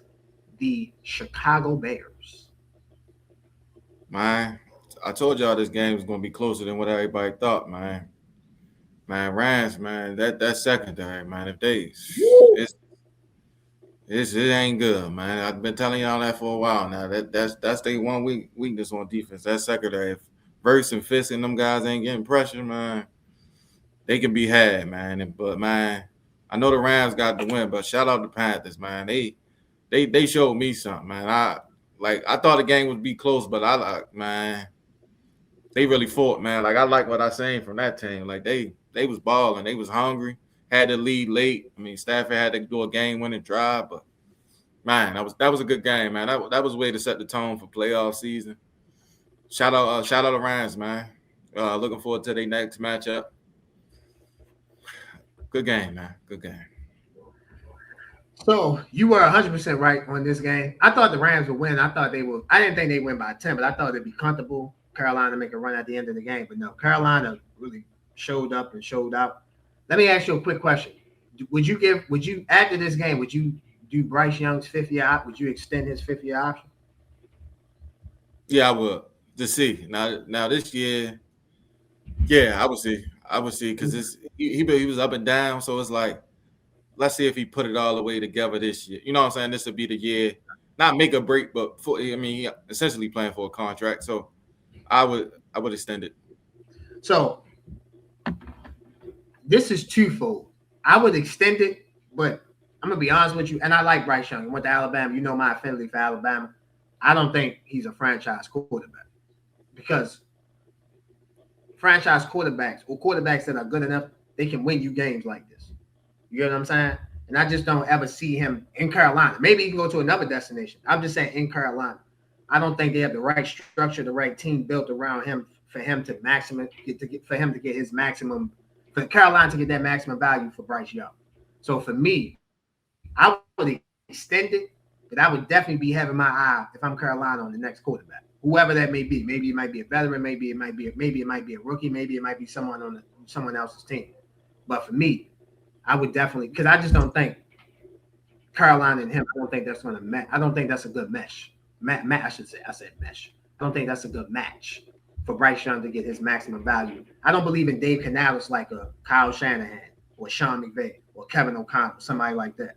the Chicago Bears? Man, I told y'all this game was going to be closer than what everybody thought, man. Man, Rams, man, that secondary, man, if they it ain't good, man. I've been telling y'all that for a while now. That's their one weakness on defense. That secondary. If Verse and Fisk and them guys ain't getting pressure, man, they can be had, man. But man, I know the Rams got the win, but shout out to Panthers, man. They showed me something, man. I thought the game would be close, but man, they really fought, man. Like I like what I seen from that team. Like they was balling, they was hungry. Had to lead late. I mean, Stafford had to do a game-winning drive, but man, that was a good game, man. That was a way to set the tone for playoff season. Shout out to Rams, man. Looking forward to their next matchup. Good game, man. Good game. So you were 100% right on this game. I thought the Rams would win. I didn't think they'd win by 10, but I thought it'd be comfortable. Carolina make a run at the end of the game, but no, Carolina really showed up and showed out. Let me ask you a quick question. Would you after this game, would you do Bryce Young's 5th-year option? Would you extend his 5th-year option? Yeah, I would. To see. Now this year, yeah, I would see because he was up and down. So it's like, let's see if he put it all the way together this year. You know what I'm saying? This would be the year, not make a break, but he essentially playing for a contract. So I would I would extend it. So this is twofold. I would extend it, but I'm gonna be honest with you, and I like Bryce Young. He went to Alabama. You know my affinity for Alabama. I don't think he's a franchise quarterback because franchise quarterbacks or quarterbacks that are good enough, they can win you games like this. You know what I'm saying? And I just don't ever see him in Carolina. Maybe he can go to another destination. I'm just saying in Carolina. I don't think they have the right structure, the right team built around him for him to get his maximum, for Carolina to get that maximum value for Bryce Young. So for me, I would extend it, but I would definitely be having my eye if I'm Carolina on the next quarterback, whoever that may be. Maybe it might be a veteran, maybe it might be a rookie, maybe it might be someone on someone else's team. But for me, I would definitely, because I just don't think Carolina and him. I don't think that's going to match. I don't think that's a good mesh. I should say. I said mesh. I don't think that's a good match for Bryce Young to get his maximum value. I don't believe in Dave Canales like a Kyle Shanahan or Sean McVay or Kevin O'Connell, somebody like that.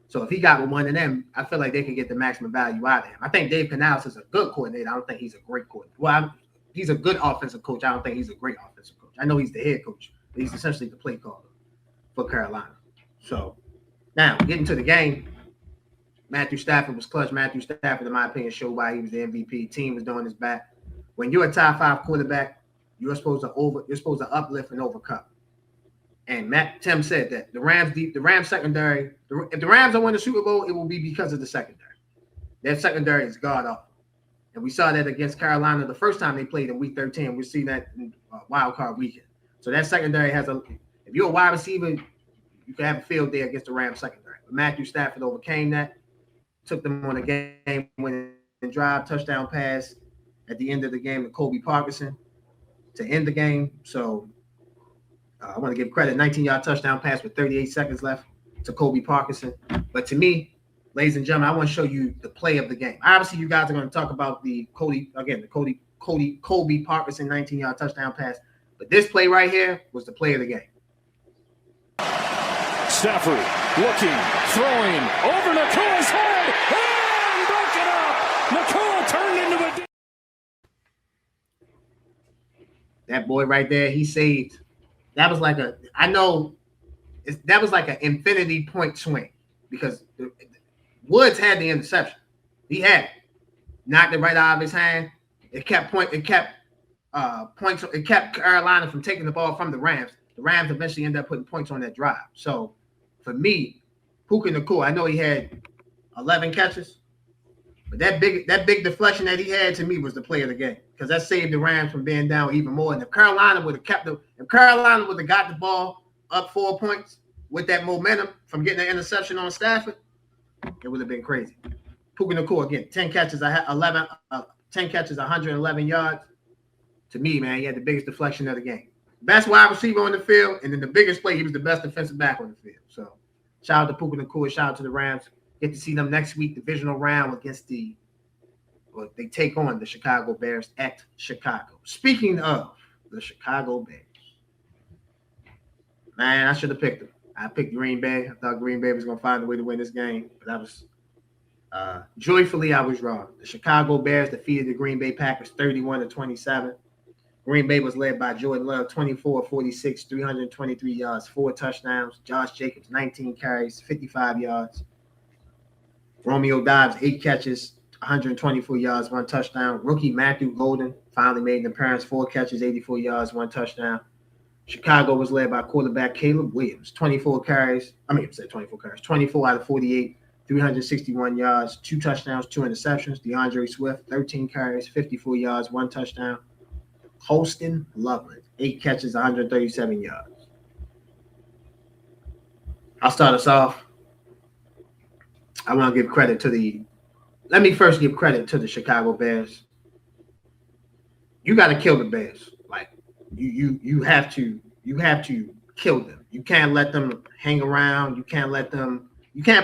So if he got with one of them, I feel like they can get the maximum value out of him. I think Dave Canales is a good coordinator. I don't think he's a great coordinator. Well, he's a good offensive coach. I don't think he's a great offensive coach. I know he's the head coach, but he's essentially the play caller for Carolina. So now getting to the game, Matthew Stafford was clutch. Matthew Stafford, in my opinion, showed why he was the MVP. Team was doing his back. When you're a top 5 quarterback, you're supposed to uplift and overcome. And Tim said that the Rams secondary, if the Rams don't win the Super Bowl, it will be because of the secondary. Their secondary is god awful. And we saw that against Carolina the first time they played in Week 13. We've seen that in WildCard Weekend. So that secondary has if you're a wide receiver, you can have a field day against the Rams secondary. But Matthew Stafford overcame that, took them on a game-winning drive, touchdown pass at the end of the game to Kobe Parkinson to end the game. So I want to give credit, 19-yard touchdown pass with 38 seconds left to Kobe Parkinson. But to me, ladies and gentlemen, I want to show you the play of the game. Obviously, you guys are going to talk about the Kobe Parkinson 19-yard touchdown pass. But this play right here was the play of the game. Stafford looking, throwing, over Nakua's head, and broken up. Nakua turned into a... That boy right there, he saved. That was like an infinity point swing because Woods had the interception. He had it. Knocked it right out of his hand. It kept Carolina from taking the ball from the Rams. The Rams eventually ended up putting points on that drive. So for me, Puka Nacua, I know he had 11 catches, but that big deflection that he had to me was the play of the game because that saved the Rams from being down even more. And if Carolina would have got the ball up 4 points with that momentum from getting an interception on Stafford, it would have been crazy. Puka Nacua again, 10 catches, 111 yards. To me, man, he had the biggest deflection of the game. Best wide receiver on the field, and then the biggest play, he was the best defensive back on the field. So shout out to Puka Nacua, shout out to the Rams. Get to see them next week, divisional round against they take on the Chicago Bears at Chicago. Speaking of the Chicago Bears, man, I should have picked them. I picked Green Bay. I thought Green Bay was going to find a way to win this game, but I was joyfully I was wrong. The Chicago Bears defeated the Green Bay Packers 31-27. Green Bay was led by Jordan Love, 24-46, 323 yards, 4 touchdowns. Josh Jacobs, 19 carries, 55 yards. Romeo Dobbs, 8 catches, 124 yards, 1 touchdown. Rookie Matthew Golden finally made an appearance, 4 catches, 84 yards, 1 touchdown. Chicago was led by quarterback Caleb Williams, 24 out of 48, 361 yards, 2 touchdowns, 2 interceptions. DeAndre Swift, 13 carries, 54 yards, 1 touchdown. Holston Loveland, 8 catches, 137 yards. I'll start us off. I want to give credit let me first give credit to the Chicago Bears. You got to kill the Bears. Like you have to kill them. You can't let them hang around. You can't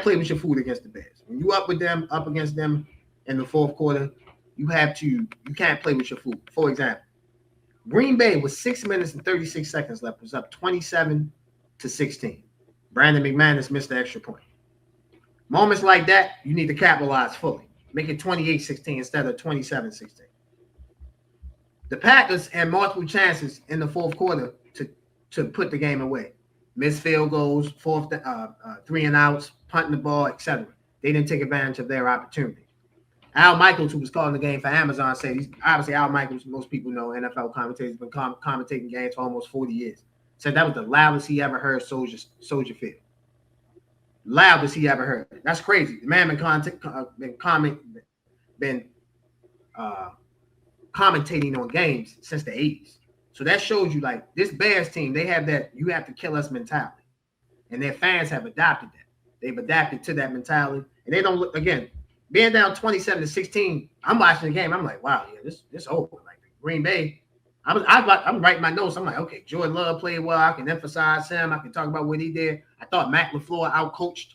play with your food against the Bears. When you up against them in the fourth quarter, you can't play with your food. For example, Green Bay with 6 minutes and 36 seconds left was up 27-16. Brandon McManus missed the extra point. Moments like that, you need to capitalize fully. Make it 28-16 instead of 27-16. The Packers had multiple chances in the fourth quarter to put the game away. Missed field goals, fourth, 3 and outs, punting the ball, etc. They didn't take advantage of their opportunity. Al Michaels, who was calling the game for Amazon, said obviously Al Michaels, most people know, NFL commentator, has been commentating games for almost 40 years. Said that was the loudest he ever heard Soldier Field. Loudest he ever heard. That's crazy. The man been commentating on games since the 80s. So that shows you, like, this Bears team, they have that you have to kill us mentality. And their fans have adopted that. They've adapted to that mentality. And they don't look, again, being down 27-16, I'm watching the game. I'm like, wow, yeah, this over. Like Green Bay, I'm writing my notes. I'm like, okay, Jordan Love played well. I can emphasize him. I can talk about what he did. I thought Matt LaFleur outcoached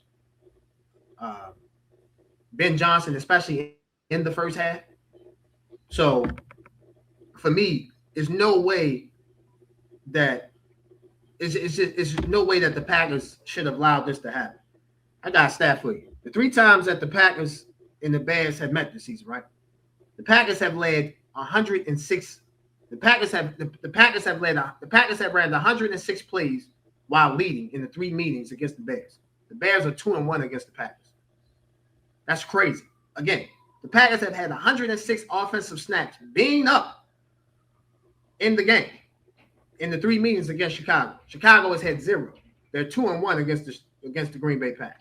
Ben Johnson, especially in the first half. So for me, there's no way that it's no way that the Packers should have allowed this to happen. I got a stat for you. The 3 times that the Packers and the Bears have met this season, right? The Packers have led 106. The Packers have ran 106 plays while leading in the 3 meetings against the Bears. The Bears are 2-1 against the Packers. That's crazy. Again, the Packers have had 106 offensive snaps being up in the game in the 3 meetings against Chicago. Chicago has had 0. They're 2-1 against the Green Bay Packers.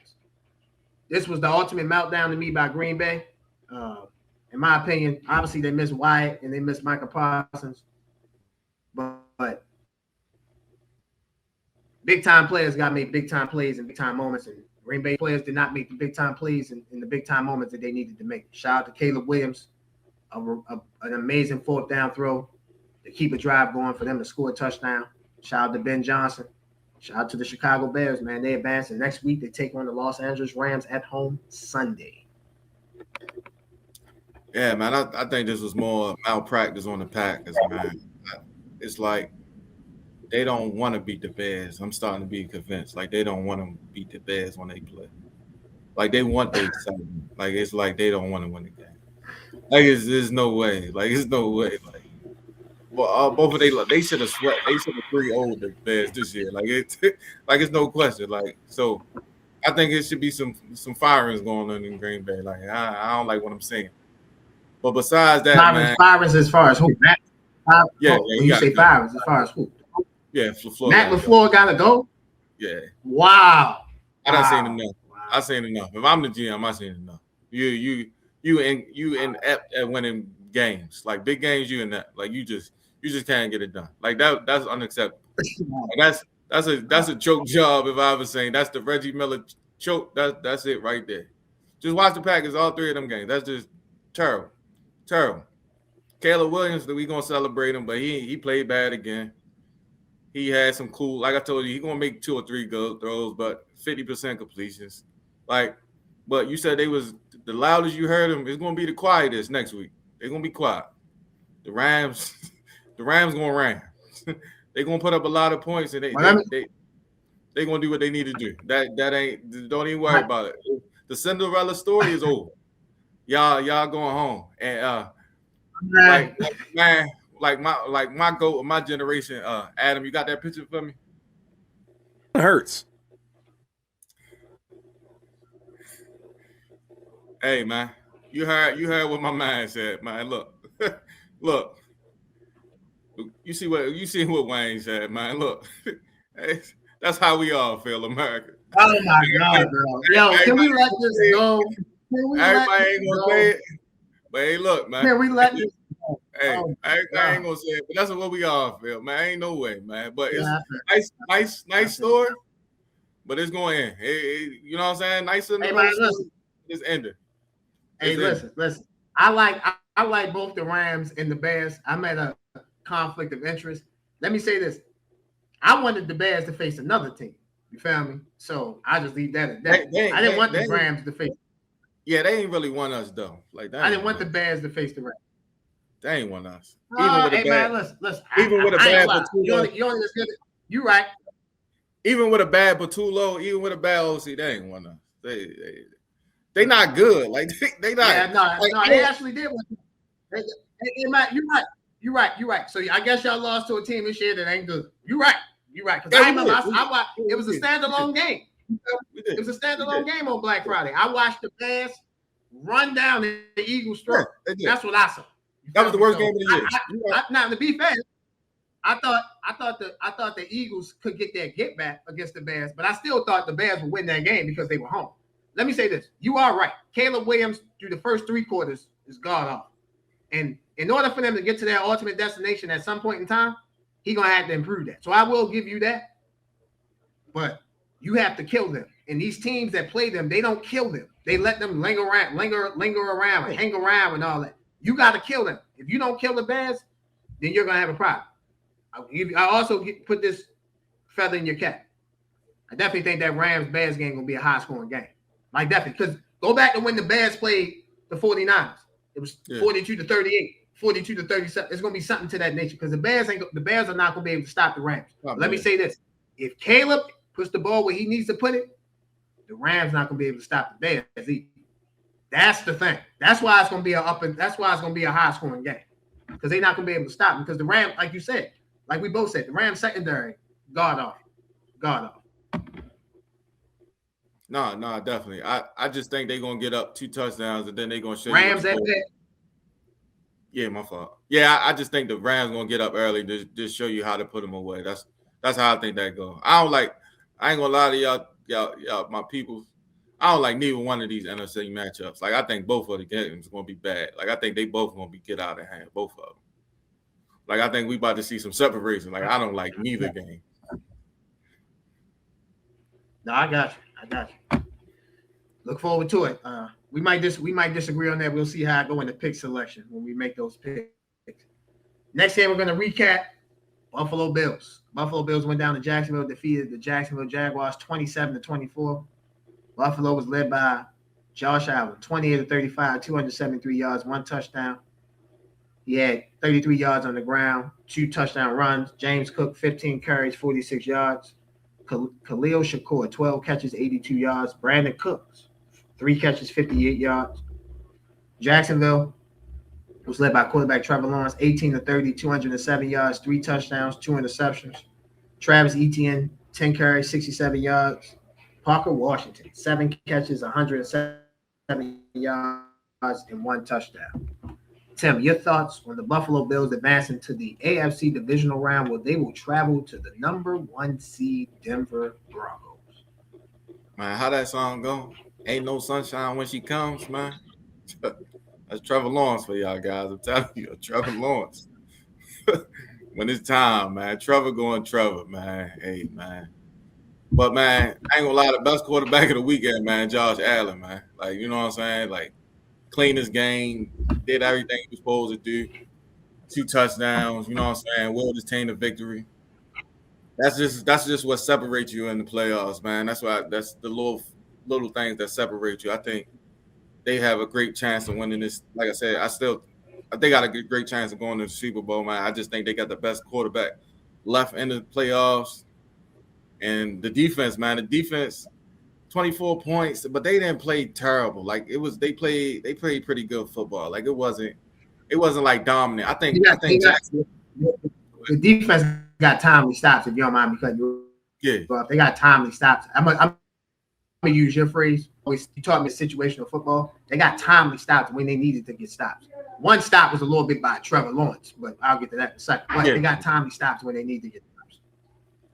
This was the ultimate meltdown to me by Green Bay. In my opinion, obviously they missed Wyatt and they missed Michael Parsons. But big-time players got to make big-time plays in big-time moments. And Green Bay players did not make the big-time plays in the big-time moments that they needed to make. Shout out to Caleb Williams, an amazing 4th down throw to keep a drive going for them to score a touchdown. Shout out to Ben Johnson. Shout out to the Chicago Bears, man. They advance, and next week they take on the Los Angeles Rams at home Sunday. Yeah, man, I think this was more malpractice on the Packers, man. It's like they don't want to beat the Bears. I'm starting to be convinced. Like, they don't want to beat the Bears when they play. Like, they want their excitement. Like, it's like they don't want to win the game. Like, there's no way. Like, there's no way. Like, well, both of they should have swept. They should have 3-0 the Bears this year. Like, it's no question. Like, so I think it should be some firings going on in Green Bay. Like, I don't like what I'm saying. But besides that, firings as far as who? Matt? Yeah, when you say firings as far as who? Yeah, LaFleur. Matt LaFleur got to go? Yeah. Wow. I done seen enough. Wow. I seen enough. If I'm the GM, I seen enough. You inept at winning games. Like, big games, you inept. Like, you just can't get it done. Like, that's unacceptable. Like, that's a choke job, if I ever seen. That's the Reggie Miller choke. That's it right there. Just watch the Packers, all 3 of them games. That's just terrible. Terrible. Caleb Williams, we gonna celebrate him, but he played bad again. He had some cool, like I told you, he's gonna make 2 or 3 good throws, but 50% completions. Like, but you said they was the loudest you heard them. It's gonna be the quietest next week. They're gonna be quiet. The Rams gonna ram. They're gonna put up a lot of points, and they gonna do what they need to do. That ain't. Don't even worry about it. The Cinderella story is over. Y'all going home, and my goat of my generation. Adam, you got that picture for me? It hurts. Hey, man, you heard what my man said, man. Look. You see what Wayne said, man. Look, that's how we all feel, America. Oh my God, bro! Yo, can we let this go? Everybody ain't gonna say it, but hey, look, man. Can we let this go? Hey, I ain't gonna say it, but that's what we all feel, man. Ain't no way, man. But it's nice story, but it's going in. You know what I'm saying? Nice in the story. It's ended. Hey, listen. I like both the Rams and the Bears. I'm at a conflict of interest. Let me say this. I wanted the Bears to face another team. You feel me? So I just leave that at that. I didn't want the Rams to face. Yeah, they ain't really want us though. Like that. I didn't want the Bears to face the Rams. They ain't want us. Listen. Even with a bad Patullo, you right. Even with a bad Patullo, even with a bad OC, they ain't want us. They not good. Like they not. Yeah, no, they actually did. You're right. You're right. So I guess y'all lost to a team this year that ain't good. You're right. Because Yeah, I remember I watched. It was a standalone game. We did. It was a standalone game on Black Friday. I watched the Bears run down the Eagles' throat. Yeah, that's what I saw. That was the worst game of the year. Now, to be fair, I thought the Eagles could get their get back against the Bears, but I still thought the Bears would win that game because they were home. Let me say this: you are right. Caleb Williams through the first 3 quarters is god off, and in order for them to get to their ultimate destination at some point in time, he's gonna have to improve that. So I will give you that, but you have to kill them. And these teams that play them, they don't kill them. They let them linger around, and hang around, and all that. You got to kill them. If you don't kill the Bears, then you're gonna have a problem. I also put this feather in your cap. I definitely think that Rams-Bears game gonna be a high-scoring game. Like definitely, because go back to when the Bears played the 49ers. It was 42-38, 42-37. It's gonna be something to that nature because the Bears are not gonna be able to stop the Rams. Let me say this: if Caleb puts the ball where he needs to put it, the Rams not gonna be able to stop the Bears either. That's the thing. That's why it's gonna be a high-scoring game because they're not gonna be able to stop them because the Rams, like you said, like we both said, the Rams secondary god off. No, definitely. I just think they're gonna get up 2 touchdowns and then they're gonna show Rams you. at that. Yeah, my fault. Yeah, I just think the Rams gonna get up early to just show you how to put them away. That's how I think that goes. I ain't gonna lie to y'all, my people. I don't like neither one of these NFC matchups. Like I think both of the games are gonna be bad. Like I think they both gonna be get out of hand, both of them. Like I think we about to see some separation. Like I don't like neither game. No, I got you. Look forward to it. We might disagree on that. We'll see how I go in the pick selection when we make those picks. Next game, we're going to recap Buffalo Bills. Buffalo Bills went down to Jacksonville, defeated the Jacksonville Jaguars 27-24. Buffalo was led by Josh Allen, 28-35, 273 yards, 1 touchdown. He had 33 yards on the ground, 2 touchdown runs. James Cook, 15 carries, 46 yards. Khalil Shakur, 12 catches, 82 yards. Brandon Cooks, 3 catches, 58 yards. Jacksonville was led by quarterback Trevor Lawrence, 18-30, 207 yards, 3 touchdowns, 2 interceptions. Travis Etienne, 10 carries, 67 yards. Parker Washington, 7 catches, 107 yards, and 1 touchdown. Tim, your thoughts on the Buffalo Bills advancing to the AFC divisional round where they will travel to the number 1 seed Denver Broncos? Man, how that song go? Ain't no sunshine when she comes, man. That's Trevor Lawrence for y'all guys. I'm telling you, Trevor Lawrence. When it's time, man. Trevor, man. Hey, man. But, man, I ain't gonna lie, the best quarterback of the weekend, man, Josh Allen, man. Like, you know what I'm saying? Like, cleanest game, did everything he was supposed to do. 2 touchdowns, you know what I'm saying? Will attain the victory. That's just what separates you in the playoffs, man. That's the little things that separate you. I think they have a great chance of winning this. Like I said, they got a great chance of going to the Super Bowl, man. I just think they got the best quarterback left in the playoffs. And the defense, 24 points, but they didn't play terrible. Like they played pretty good football. Like it wasn't like dominant. I think the defense got timely stops, if you don't mind, because they got timely stops. I'm gonna use your phrase. You taught me situational football. They got timely stops when they needed to get stops. 1 stop was a little bit by Trevor Lawrence, but I'll get to that in a second. But they got timely stops when they need to get stops.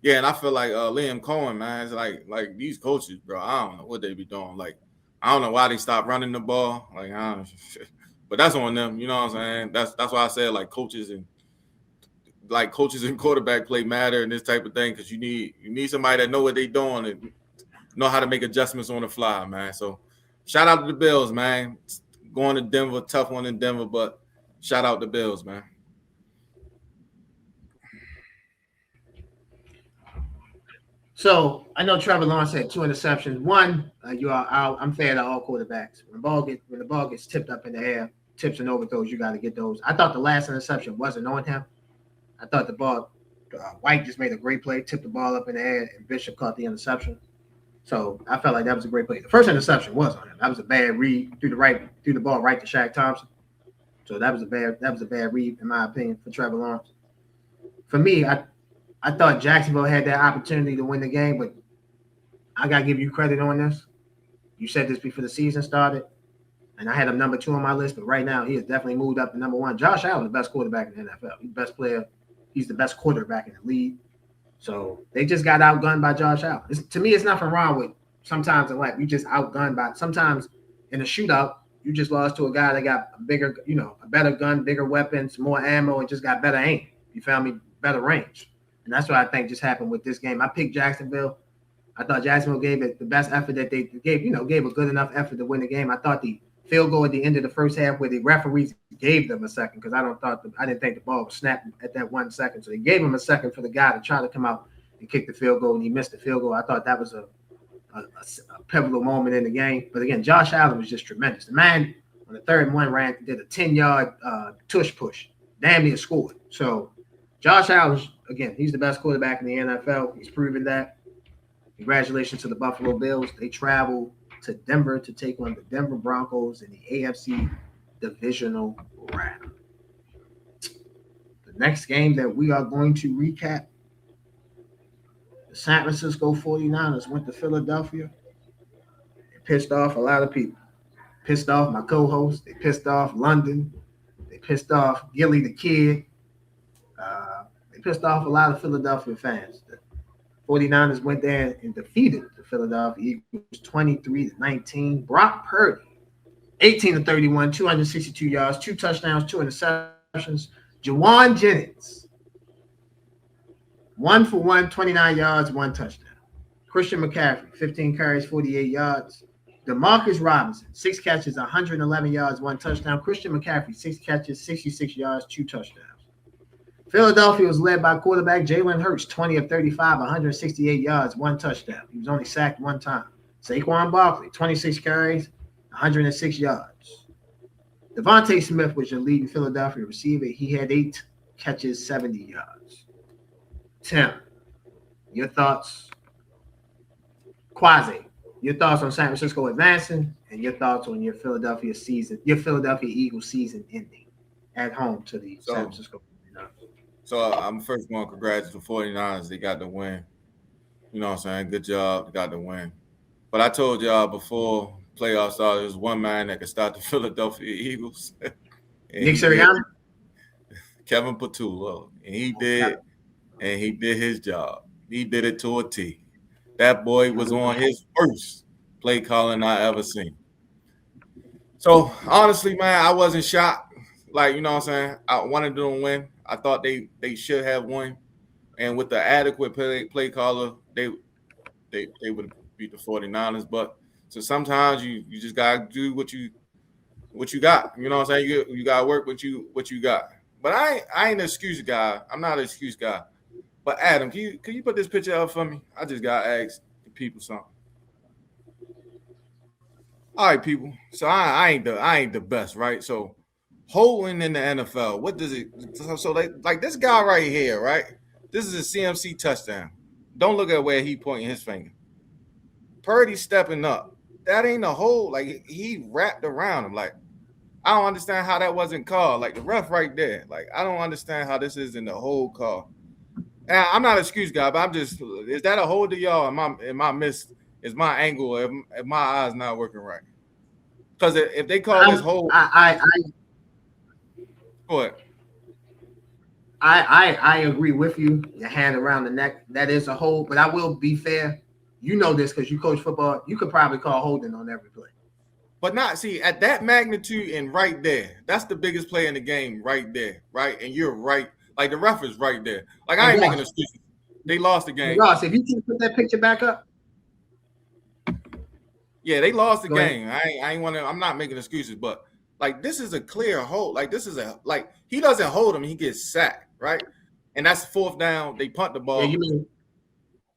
Yeah, and I feel like Liam Cohen, man, it's like these coaches, bro. I don't know what they be doing. Like, I don't know why they stopped running the ball. Like, I don't know. But that's on them. You know what I'm saying? That's why I said like coaches and quarterback play matter and this type of thing because you need somebody that know what they doing and know how to make adjustments on the fly, man. So shout out to the Bills, man. Going to Denver, tough one in Denver, but shout out to the Bills, man. So I know Trevor Lawrence had 2 interceptions. One, you are out. I'm fair to all quarterbacks. When the ball gets tipped up in the air, tips and overthrows, you got to get those. I thought the last interception wasn't on him. I thought the ball, White just made a great play, tipped the ball up in the air, and Bishop caught the interception. So I felt like that was a great play. The first interception was on him. That was a bad read, threw the ball right to Shaq Thompson. So that was a bad read in my opinion for Trevor Lawrence. For me, I thought Jacksonville had that opportunity to win the game, but I gotta give you credit on this. You said this before the season started, and I had him number 2 on my list, but right now he has definitely moved up to number 1. Josh Allen, the best quarterback in the NFL. He's the best player. He's the best quarterback in the league. So they just got outgunned by Josh Allen. To me, it's nothing wrong with sometimes in life you just outgunned by. Sometimes in a shootout, you just lost to a guy that got a bigger, a better gun, bigger weapons, more ammo, and just got better aim. You found me better range, and that's what I think just happened with this game. I picked Jacksonville. I thought Jacksonville gave it the best effort that they gave. Gave a good enough effort to win the game. I thought the field goal at the end of the first half, where the referees gave them a second, because I didn't think the ball was snapped at that 1 second, so they gave him a second for the guy to try to come out and kick the field goal, and he missed the field goal. I thought that was a pivotal moment in the game. But again, Josh Allen was just tremendous. The man on the 3rd and 1 did a 10-yard tush push, damn near scored. So Josh Allen, again, he's the best quarterback in the NFL. He's proven that. Congratulations to the Buffalo Bills. They travel to Denver to take on the Denver Broncos in the AFC divisional round. The next game that we are going to recap, the San Francisco 49ers went to Philadelphia. They pissed off a lot of people. Pissed off my co-host. They pissed off London. They pissed off Gilly the Kid. They pissed off a lot of Philadelphia fans. The 49ers went there and defeated the Philadelphia Eagles 23-19. Brock Purdy, 18-31, 262 yards, 2 touchdowns, 2 interceptions. Jae'Oyn Jennings, 1 for 1, 29 yards, 1 touchdown. Christian McCaffrey, 15 carries, 48 yards. Demarcus Robinson, 6 catches, 111 yards, 1 touchdown. Christian McCaffrey, 6 catches, 66 yards, 2 touchdowns. Philadelphia was led by quarterback Jalen Hurts, 20 of 35, 168 yards, 1 touchdown. He was only sacked 1 time. Saquon Barkley, 26 carries, 106 yards. Devontae Smith was your leading Philadelphia receiver. He had 8 catches, 70 yards. Tim, your thoughts? Quasi, your thoughts on San Francisco advancing, and your thoughts on your Philadelphia Eagles season ending at home to the San Francisco 49ers. So I'm first going to congratulate the 49ers. They got the win. You know what I'm saying? Good job. They got the win. But I told y'all before playoffs started, there's one man that could stop the Philadelphia Eagles. Nick Sirianni? Kevin Patullo. And he did his job. He did it to a T. That boy was on his worst play calling I ever seen. So, honestly, man, I wasn't shocked. Like, you know what I'm saying? I wanted them to win. I thought they should have won. And with the adequate play caller, they would have beat the 49ers. But so sometimes you just gotta do what you got. You know what I'm saying? You gotta work what you got. But I ain't an excuse guy. I'm not an excuse guy. But Adam, can you put this picture up for me? I just gotta ask the people something. All right, people. So I ain't the best, right? So holding in the NFL, what does it? So like this guy right here, right? This is a CMC touchdown. Don't look at where he pointing his finger. Purdy stepping up. That ain't a hold. Like he wrapped around him. Like I don't understand how that wasn't called. Like the ref right there. Like I don't understand how this isn't a hold call. And I'm not an excuse guy, but I'm just. Is that a hold to y'all? Am I missed? Is my angle? If my eyes not working right? Because if they call this hold, go ahead. I agree with you. Your hand around the neck, that is a hold. But I will be fair. You know this because you coach football. You could probably call holding on every play. But not see at that magnitude and right there. That's the biggest play in the game right there, right? And you're right. Like the ref is right there. Like I ain't making excuses. They lost the game. Ross, if you can put that picture back up. Yeah, they lost the game. I ain't want to. I'm not making excuses, but like this is a clear hold. Like this is he doesn't hold him. He gets sacked, right? And that's 4th down. They punt the ball. Yeah, you mean?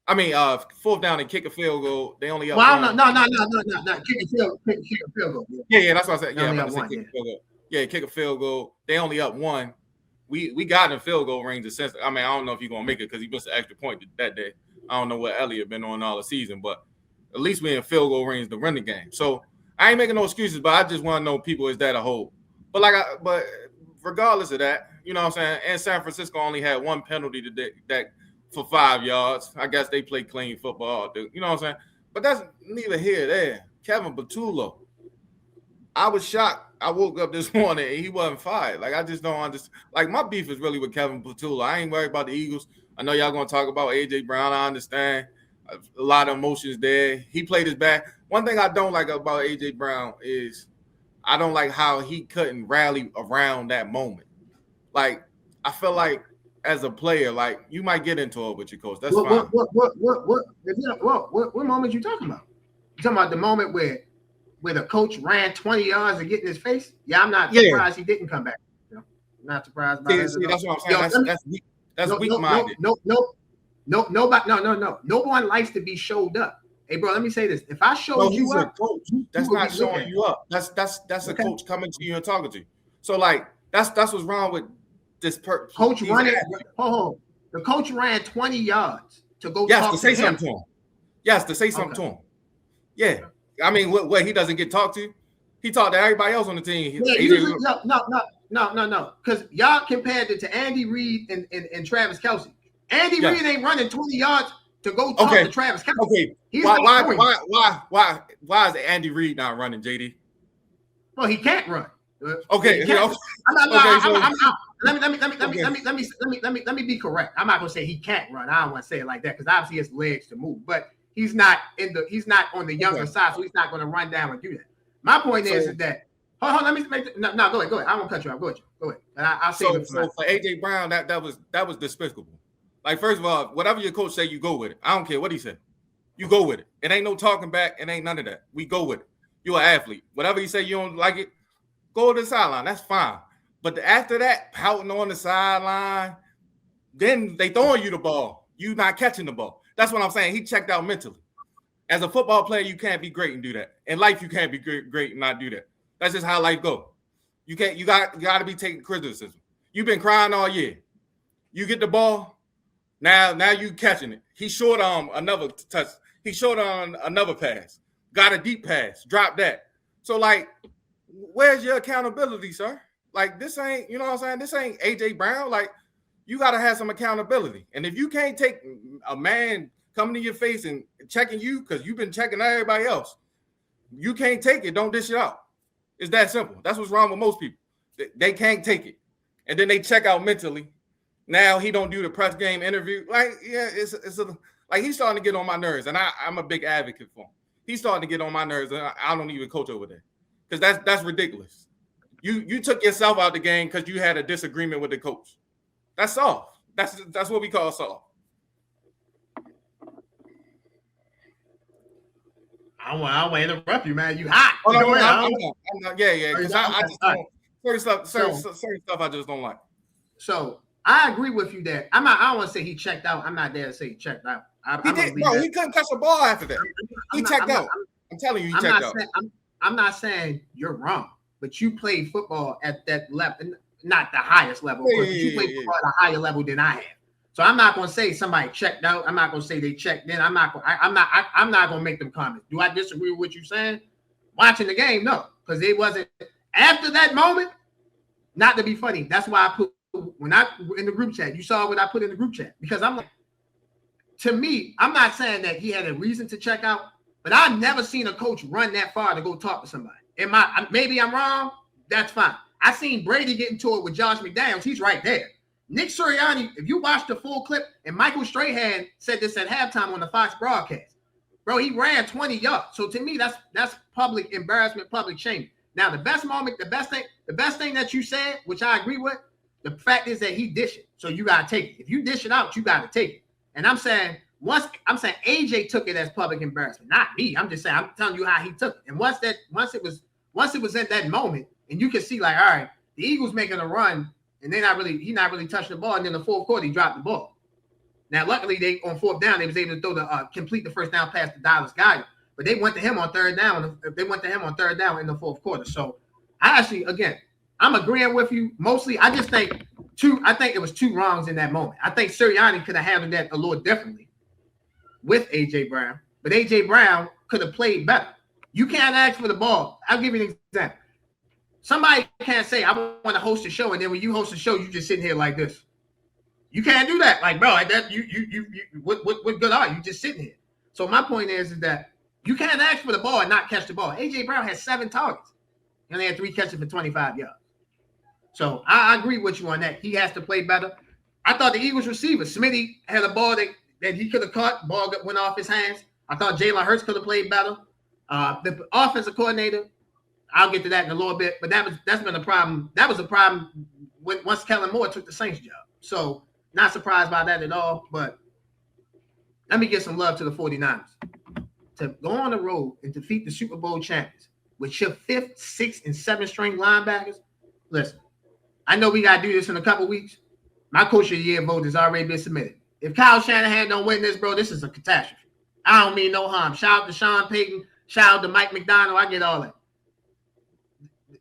I mean, 4th down. They kick a field goal. They only up. Well, no. Kick a field goal. Yeah, that's what I said. Yeah, Only I'm up kick a field goal. Yeah, kick a field goal. They only up 1. We got in field goal range. I mean, I don't know if he's gonna make it because he missed an extra point that day. I don't know what Elliott been on all the season, but at least we're in field goal range to run the game. So I ain't making no excuses, but I just want to know, people, is that a hold? But regardless of that, you know what I'm saying? And San Francisco only had one penalty today that for 5 yards. I guess they play clean football, dude. You know what I'm saying? But that's neither here nor there. Kevin Patullo. I was shocked. I woke up this morning and he wasn't fired. Like, I just don't understand. Like, my beef is really with Kevin Patullo. I ain't worried about the Eagles. I know y'all going to talk about A.J. Brown. I understand. A lot of emotions there. He played his back. One thing I don't like about A.J. Brown is I don't like how he couldn't rally around that moment. Like, I feel like as a player, like, you might get into it with your coach. That's fine. What moment you talking about? You talking about the moment where the coach ran 20 yards and get in his face? Yeah, I'm not surprised he didn't come back. You know? I'm not surprised by that. See, that's what I'm saying. That's weak-minded. No one likes to be showed up. Hey, bro, let me say this. If I showed you up, coach, that's not showing you up. That's a coach coming to you and talking to you. So, like, that's what's wrong with this coach running. The coach ran 20 yards to go talk to say to him. something to him. Yes, to say something to him. Yeah. I mean, what he doesn't get talked to? He talked to everybody else on the team. No. Because y'all compared it to Andy Reid and Travis Kelce. Andy Reid ain't running 20 yards to go talk to Travis Kelce. Okay. Why is Andy Reid not running, JD? Well, he can't run. Okay. Let me be correct. I'm not gonna say he can't run. I don't want to say it like that because obviously he has legs to move, but he's not on the younger side, so he's not going to run down and do that. My point is that let me make go ahead. I won't cut you off. Go ahead. And I'll say it for AJ Brown, that was despicable. Like, first of all, whatever your coach say, you go with it. I don't care what he said. You go with it. It ain't no talking back. It ain't none of that. We go with it. You're an athlete. Whatever he say, you don't like it, go to the sideline. That's fine. But after that, pouting on the sideline, then they throwing you the ball. You not catching the ball. That's what I'm saying. He checked out mentally. As a football player, you can't be great and do that. In life, you can't be great and not do that. That's just how life goes. You got to be taking criticism. You've been crying all year. You get the ball. Now you catching it. He short on another touch. He short on another pass. Got a deep pass. Drop that. So, like, where's your accountability, sir? Like, this ain't, you know what I'm saying? This ain't AJ Brown. Like, you got to have some accountability. And if you can't take a man coming to your face and checking you because you've been checking everybody else, you can't take it. Don't dish it out. It's that simple. That's what's wrong with most people. They can't take it. And then they check out mentally. Now he don't do the press game interview. Like, yeah, like, he's starting to get on my nerves. And I'm a big advocate for him. He's starting to get on my nerves. And I don't even coach over there. Because that's ridiculous. You took yourself out the game because you had a disagreement with the coach. That's soft. That's what we call soft. I don't want to interrupt you, man. You hot. Oh, no, I'm not. Yeah. Because I just don't. Certain stuff I just don't like. So I agree with you that I don't want to say he checked out. I'm not there to say he checked out. He did, bro. He couldn't catch the ball after that. He checked out. I'm telling you, he checked out. I'm not saying you're wrong, but you played football at that level, not the highest level, but you played football at a higher level than I have. So I'm not going to say somebody checked out. I'm not going to say they checked in. I'm not going to make them comments. Do I disagree with what you're saying? Watching the game, no, because it wasn't after that moment. Not to be funny. That's why I put in the group chat. You saw what I put in the group chat because I'm like, to me, I'm not saying that he had a reason to check out, but I've never seen a coach run that far to go talk to somebody. Maybe I'm wrong. That's fine. I seen Brady get into it with Josh McDaniels. He's right there. Nick Sirianni, if you watch the full clip, and Michael Strahan said this at halftime on the Fox broadcast, bro, he ran 20 yards. So to me, that's public embarrassment, public shame. Now, the best thing that you said, which I agree with, the fact is that he dished it. So you gotta take it. If you dish it out, you gotta take it. And I'm saying AJ took it as public embarrassment, not me. I'm just saying, I'm telling you how he took it. And once it was at that moment, and you can see, like, all right, the Eagles making a run. And he's not really touching the ball. And then the fourth quarter, he dropped the ball. Now, luckily, they on fourth down, they was able to complete the first down pass to Dallas Goedert. But they went to him on third down. They went to him on third down in the fourth quarter. So I'm agreeing with you. Mostly, I think it was two wrongs in that moment. I think Sirianni could have handled that a little differently with A.J. Brown. But A.J. Brown could have played better. You can't ask for the ball. I'll give you an example. Somebody can't say, I want to host a show, and then when you host a show, you just sitting here like this. You can't do that. Like, bro, that you what good are you just sitting here? So my point is that you can't ask for the ball and not catch the ball. A.J. Brown had 7 targets, and they had 3 catches for 25 yards. So I agree with you on that. He has to play better. I thought the Eagles receiver, Smitty, had a ball that he could have caught. Ball went off his hands. I thought Jalen Hurts could have played better. The offensive coordinator, I'll get to that in a little bit, but that's been a problem. That was a problem once Kellen Moore took the Saints job. So not surprised by that at all. But let me give some love to the 49ers. To go on the road and defeat the Super Bowl champions with your 5th, 6th, and 7th string linebackers. Listen, I know we got to do this in a couple weeks. My Coach of the Year vote has already been submitted. If Kyle Shanahan don't win this, bro, this is a catastrophe. I don't mean no harm. Shout out to Sean Payton. Shout out to Mike McDonald. I get all that.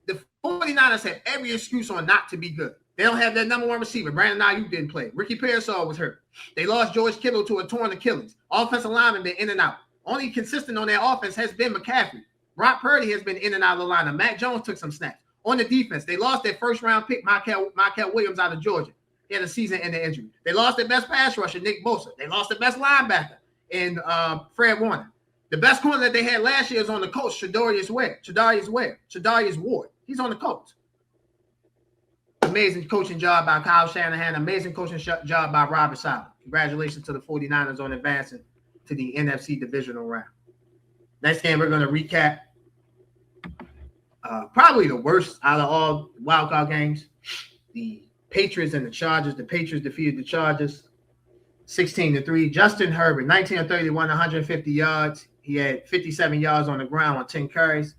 The 49ers have every excuse on not to be good. They don't have their number 1 receiver. Brandon Ayuk didn't play. Ricky Pearsall was hurt. They lost George Kittle to a torn Achilles. Offensive linemen been in and out. Only consistent on their offense has been McCaffrey. Brock Purdy has been in and out of the lineup. Matt Jones took some snaps. On the defense, they lost their first-round pick, Michael Williams out of Georgia. He had a season-ending injury. They lost their best pass rusher, Nick Bosa. They lost their best linebacker in Fred Warner. The best corner that they had last year is on the coach, Shadarius Ward. He's on the coach. Amazing coaching job by Kyle Shanahan. Amazing coaching job by Robert Saleh. Congratulations to the 49ers on advancing to the NFC divisional round. Next game, we're going to recap probably the worst out of all wildcard games. The Patriots and the Chargers. The Patriots defeated the Chargers 16-3. Justin Herbert, 19 of 31, 150 yards. He had 57 yards on the ground on 10 carries.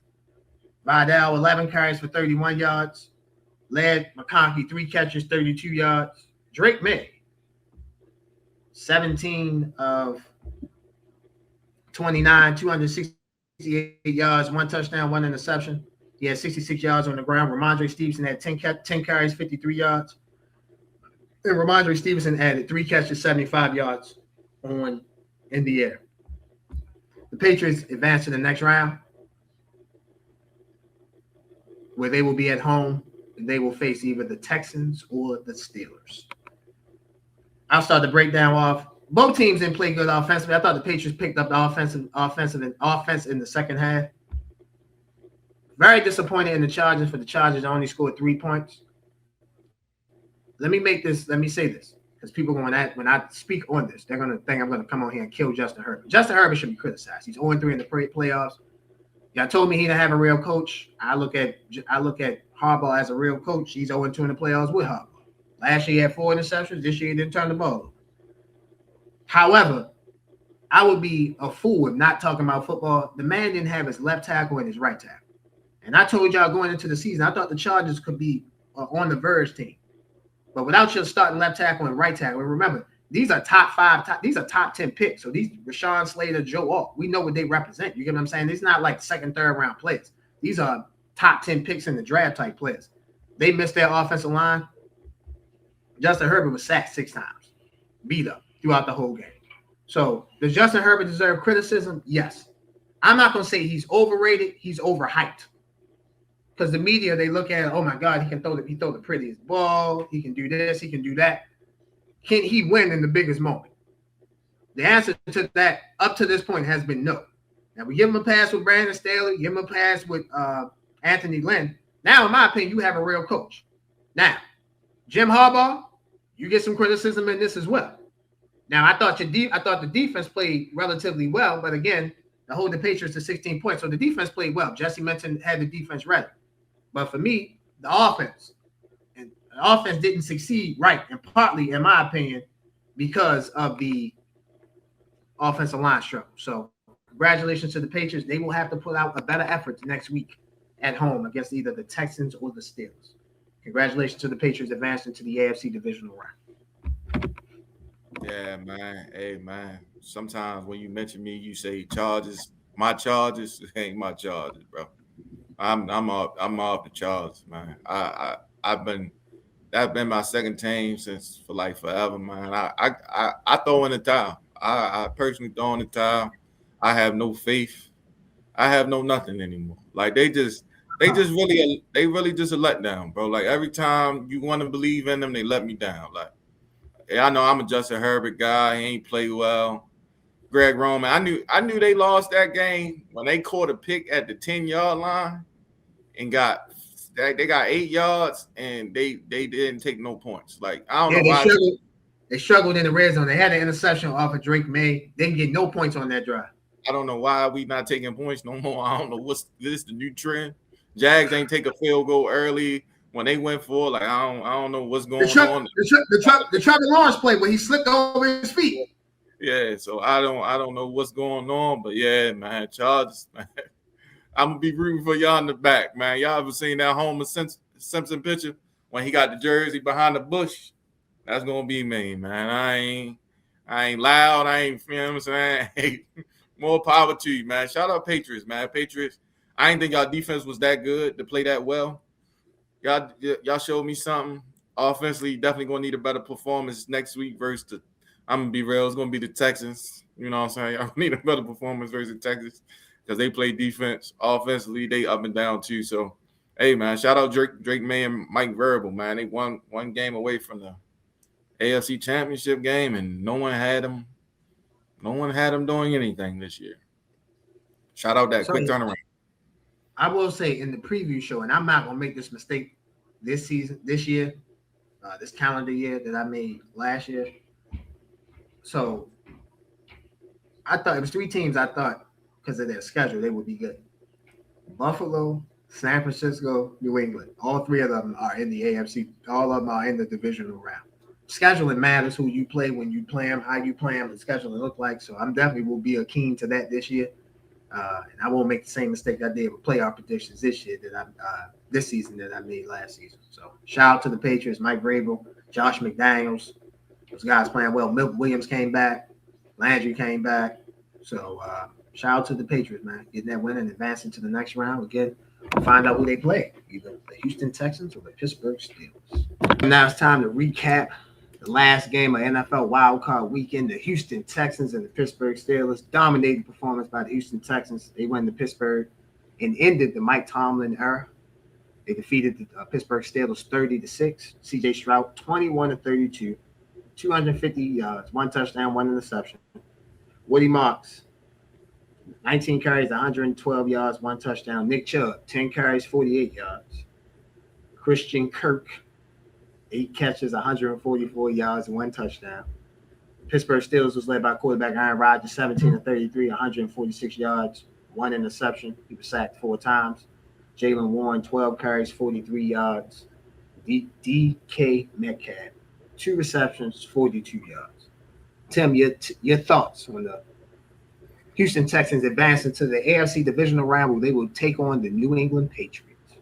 Vidal, 11 carries for 31 yards. Led McConkey, 3 catches, 32 yards. Drake May, 17 of 29, 268 yards, 1 touchdown, 1 interception. He had 66 yards on the ground. Ramondre Stevenson had 10 carries, 53 yards. And Ramondre Stevenson added 3 catches, 75 yards in the air. The Patriots advanced to the next round, where they will be at home and they will face either the Texans or the Steelers. I'll start the breakdown off. Both teams didn't play good offensively. I thought the Patriots picked up the offense in the second half. Very disappointed in the Chargers. For the Chargers, only scored 3 points. Let me say this, because people are going to, when I speak on this, they're going to think I'm going to come on here and kill Justin Herbert. Justin Herbert should be criticized. He's 0-3 in the playoffs. Y'all told me he didn't have a real coach. I look at Harbaugh as a real coach. He's 0-2 in the playoffs with Harbaugh. Last year he had 4 interceptions. This year he didn't turn the ball over. However, I would be a fool if not talking about football. The man didn't have his left tackle and his right tackle. And I told y'all going into the season, I thought the Chargers could be on the verge team. But without your starting left tackle and right tackle, remember, these are top 10 picks. So these Rashawn Slater, Joe Alt, we know what they represent. You get what I'm saying? These not like second, third round players. These are top 10 picks in the draft type players. They missed their offensive line. Justin Herbert was sacked 6 times, beat up throughout the whole game. So does Justin Herbert deserve criticism? Yes. I'm not going to say he's overrated. He's overhyped. Because the media, they look at, oh my God, he throw the prettiest ball. He can do this. He can do that. Can he win in the biggest moment? The answer to that up to this point has been no. Now we give him a pass with Brandon Staley, give him a pass with Anthony Lynn. Now, in my opinion, you have a real coach. Now, Jim Harbaugh, you get some criticism in this as well. Now, I thought the defense played relatively well, but again, to hold the Patriots to 16 points. So the defense played well. Jesse Minton had the defense ready. But for me, the offense didn't succeed right, and partly, in my opinion, because of the offensive line struggle. So congratulations to the Patriots. They will have to put out a better effort next week at home against either the Texans or the Steelers. Congratulations to the Patriots advancing to the AFC divisional round. Yeah, man. Hey, man. Sometimes when you mention me, you say Chargers. My Chargers ain't my Chargers, bro. I'm off the Chargers, man. That's been my second team since for like forever, man. I throw in the towel. I personally throw in the towel. I have no faith. I have no nothing anymore. Like they just they really just a letdown, bro. Like every time you want to believe in them, they let me down. Like, yeah, I know I'm a Justin Herbert guy. He ain't play well. Greg Roman. I knew they lost that game when they caught a pick at the 10-yard line and they got 8 yards and they didn't take no points. Like, I don't know why. They struggled in the red zone. They had an interception off of Drake May. Didn't get no points on that drive. I don't know why we not taking points no more. I don't know what's this the new trend. Jags ain't take a field goal early when they went for. Like, I don't know what's going on. The Trevor Lawrence play where he slipped over his feet. Yeah, so I don't know what's going on, but yeah, man, Chargers, man. I'm gonna be rooting for y'all in the back, man. Y'all ever seen that Homer Simpson picture when he got the jersey behind the bush? That's gonna be me, man. I ain't loud. I ain't, you know what I'm saying? Hey, more power to you, man. Shout out Patriots, man. Patriots. I didn't think y'all defense was that good to play that well. Y'all showed me something. Offensively, definitely gonna need a better performance next week versus the. I'm gonna be real. It's gonna be the Texans. You know what I'm saying? Y'all need a better performance versus Texas because they play defense. Offensively, they up and down too. So, hey, man, shout out Drake May and Mike Verbal, man. They won one game away from the AFC Championship game, and no one had them doing anything this year. Shout out that quick turnaround. I will say in the preview show, and I'm not gonna make this mistake this year, this calendar year that I made last year. So I thought it was 3 teams. I thought because of their schedule they would be good. Buffalo, San Francisco, New England. All 3 of them are in the AFC. All of them are in the divisional round. Scheduling matters. Who you play, when you play them, how you play them, the scheduling look like. So I'm definitely will be keen to that this year. And I won't make the same mistake I did with playoff predictions this year this season that I made last season. So shout out to the Patriots, Mike Vrabel, Josh McDaniels. Those guys playing well. Milton Williams came back. Landry came back. So shout out to the Patriots, man. Getting that win and advancing to the next round. Again, we'll find out who they play. Either the Houston Texans or the Pittsburgh Steelers. Now it's time to recap the last game of NFL WildCard Weekend. The Houston Texans and the Pittsburgh Steelers. Dominated performance by the Houston Texans. They went to Pittsburgh and ended the Mike Tomlin era. They defeated the Pittsburgh Steelers 30-6. C.J. Stroud 21-32. 250 yards, 1 touchdown, 1 interception. Woody Marks, 19 carries, 112 yards, 1 touchdown. Nick Chubb, 10 carries, 48 yards. Christian Kirk, 8 catches, 144 yards, and 1 touchdown. Pittsburgh Steelers was led by quarterback Aaron Rodgers, 17-33, 146 yards, 1 interception. He was sacked 4 times. Jalen Warren, 12 carries, 43 yards. DK Metcalf, 2 receptions, 42 yards. Tim, your thoughts on the Houston Texans advancing to the AFC divisional round where they will take on the New England Patriots?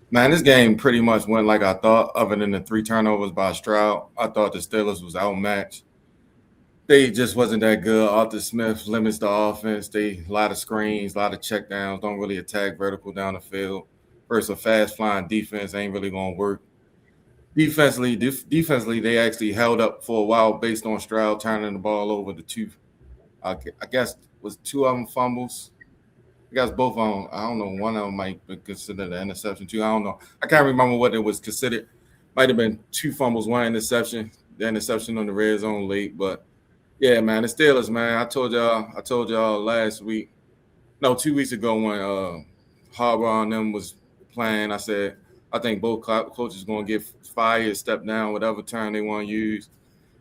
Man, this game pretty much went like I thought, other than the 3 turnovers by Stroud. I thought the Steelers was outmatched. They just wasn't that good. Arthur Smith limits the offense. They a lot of screens, a lot of checkdowns, don't really attack vertical down the field. Versus a fast-flying defense ain't really going to work. Defensively, they actually held up for a while based on Stroud turning the ball over to 2. I guess was 2 of them fumbles. I guess both of them. I don't know. One of them might be considered an interception too. I don't know. I can't remember what it was considered. Might have been 2 fumbles, 1 interception. The interception on the red zone late, but yeah, man, the Steelers, man. I told y'all last week. No, 2 weeks ago when Harbaugh and them was playing. I said I think both coaches going to get fired, step down, whatever term they want to use.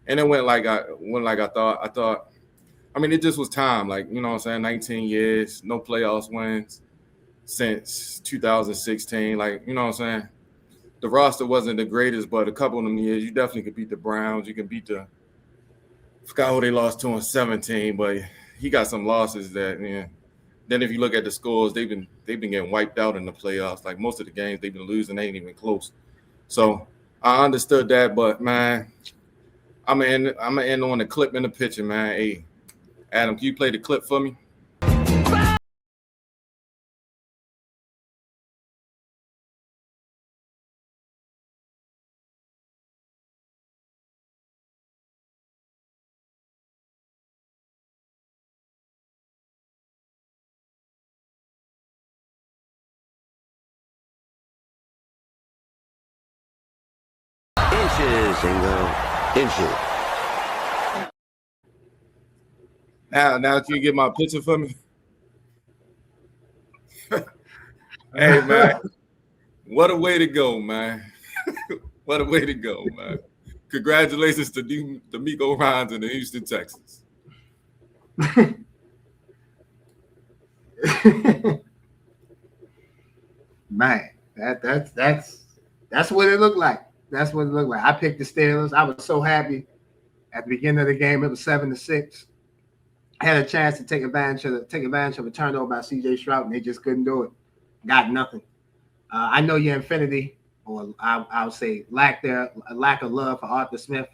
And it went like I thought. I mean, it just was time. Like, you know what I'm saying? 19 years, no playoffs wins since 2016. Like, you know what I'm saying? The roster wasn't the greatest, but a couple of them years, you definitely could beat the Browns. You can beat I forgot who they lost to in 17, but he got some losses that, yeah. Then if you look at the scores, they've been getting wiped out in the playoffs. Like most of the games they've been losing, they ain't even close. So I understood that, but man, I'm gonna end on the clip in the picture, man. Hey, Adam, can you play the clip for me? inches and go inches. Now can you get my picture for me? Hey, man. What a way to go, man. What a way to go, man. Congratulations to D'Amico Ryans in the Houston Texans. Man, that's what it looked like. That's what it looked like. I picked the Steelers. I was so happy at the beginning of the game. It was 7-6. I had a chance to take advantage of a turnover by C.J. Stroud, and they just couldn't do it. Got nothing. I know your infinity, or I'll say lack of love for Arthur Smith.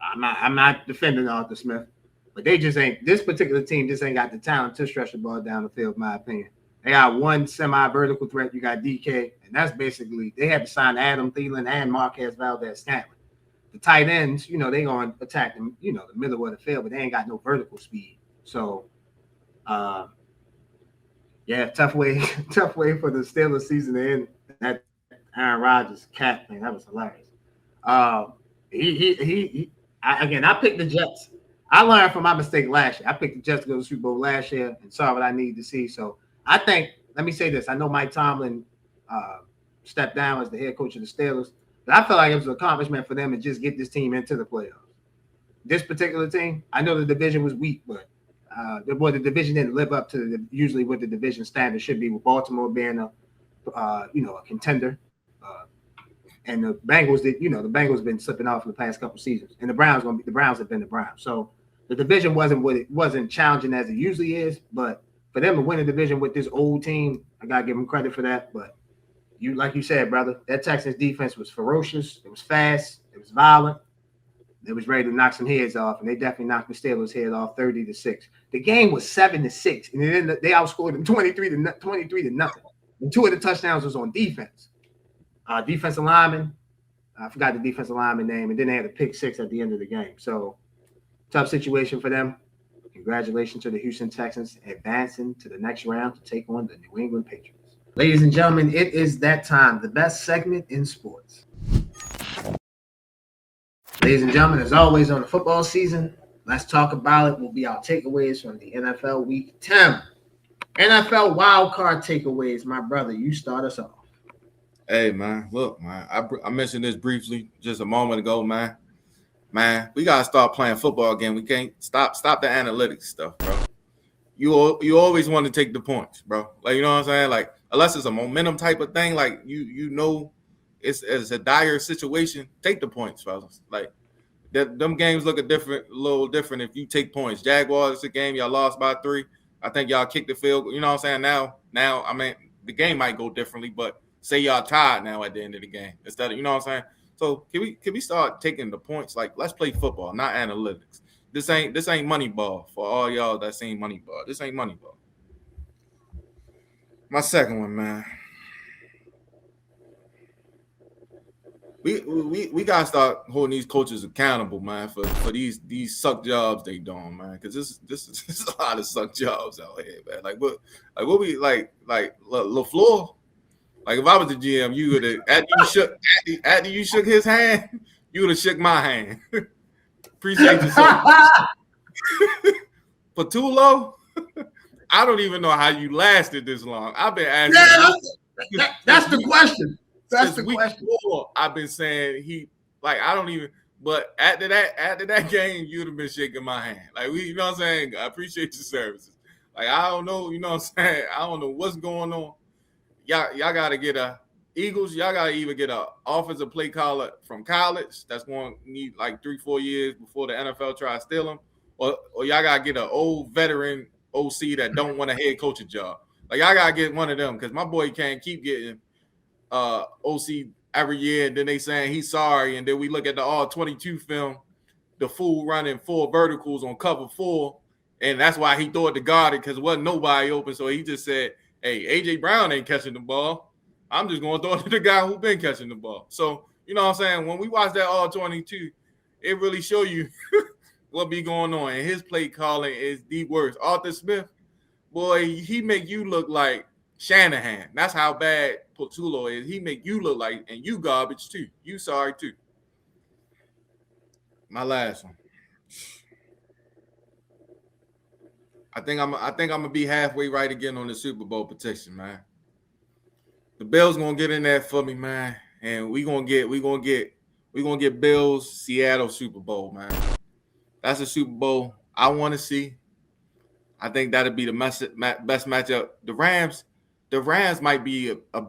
I'm not defending Arthur Smith, but this particular team just ain't got the talent to stretch the ball down the field, in my opinion. They got one semi-vertical threat. You got DK, and that's basically they had to sign Adam Thielen and Marquez Valdez-Scantling. The tight ends, they going to attack them, the middle of the field, but they ain't got no vertical speed. So, tough way for the Steelers season to end. That Aaron Rodgers cat thing, that was hilarious. I picked the Jets. I learned from my mistake last year. I picked the Jets to go to the Super Bowl last year and saw what I needed to see. So I think, let me say this. I know Mike Tomlin stepped down as the head coach of the Steelers, but I feel like it was an accomplishment for them to just get this team into the playoffs. This particular team, I know the division was weak, but the division didn't live up to usually what the division standard should be, with Baltimore being a contender. And the Bengals the Bengals have been slipping off in the past couple seasons, and the Browns have been the Browns. So the division wasn't challenging as it usually is, but for them to win a division with this old team, I gotta give them credit for that. But like you said, brother, that Texans defense was ferocious. It was fast. It was violent. They was ready to knock some heads off, and they definitely knocked the Steelers' head off 30-6. The game was 7-6, and then they outscored them 23 to nothing. And 2 of the touchdowns was on defense. Defensive lineman, I forgot the defensive lineman name, and then they had a pick 6 at the end of the game. So tough situation for them. Congratulations to the Houston Texans advancing to the next round to take on the New England Patriots. Ladies and gentlemen, it is that time, the best segment in sports. Ladies and gentlemen, as always on the football season, let's talk about it. Will be our takeaways from the NFL Week 10. NFL wildcard takeaways, my brother. You start us off. Hey, man, look, man, I mentioned this briefly just a moment ago, man. Man, we got to start playing football again. We can't stop the analytics stuff, bro. You always want to take the points, bro. Like, you know what I'm saying? Like, unless it's a momentum type of thing, like, it's a dire situation, take the points, fellas. Like, them games look a little different if you take points. Jaguars, a game y'all lost by 3. I think y'all kicked the field. You know what I'm saying? Now, I mean, the game might go differently, but say y'all tied now at the end of the game instead of, you know what I'm saying? So can we start taking the points? Like, let's play football, not analytics. This ain't money ball for all y'all that seen money ball. This ain't money ball. My second one, man. We gotta start holding these coaches accountable, man, for these suck jobs they doing, man. Because this is a lot of suck jobs out here, man. Like what we like LaFleur. Like if I was the GM, you would have after you shook his hand, you would have shook my hand. Appreciate you, sir. Patullo, I don't even know how you lasted this long. I've been asking. Yeah, that's the question. That's the question. I've been saying I don't even. But after that game, you'd have been shaking my hand. Like you know what I'm saying? I appreciate your services. Like I don't know, you know what I'm saying? I don't know what's going on. Y'all gotta get Eagles. Y'all gotta either get a offensive play caller from college that's going to need like 3-4 years before the NFL try to steal them, or y'all gotta get an old veteran OC that don't want a head coaching job. Like y'all gotta get one of them because my boy can't keep getting OC every year, and then they saying he's sorry, and then we look at the all-22 film, the fool running 4 verticals on cover 4, and that's why he threw it to Goddard because it wasn't nobody open, so he just said, hey, A.J. Brown ain't catching the ball. I'm just going to throw it to the guy who been catching the ball. So, you know what I'm saying? When we watch that all-22, it really show you what be going on, and his play calling is the worst. Arthur Smith, boy, he make you look like Shanahan. That's how bad Patullo is. He make you look like, and you garbage too. You sorry too. My last one. I think I'm gonna be halfway right again on the Super Bowl petition, man. The Bills gonna get in there for me, man, and we gonna get Bills Seattle Super Bowl, man. That's a Super Bowl I want to see. I think that'd be the best matchup. The Rams might be a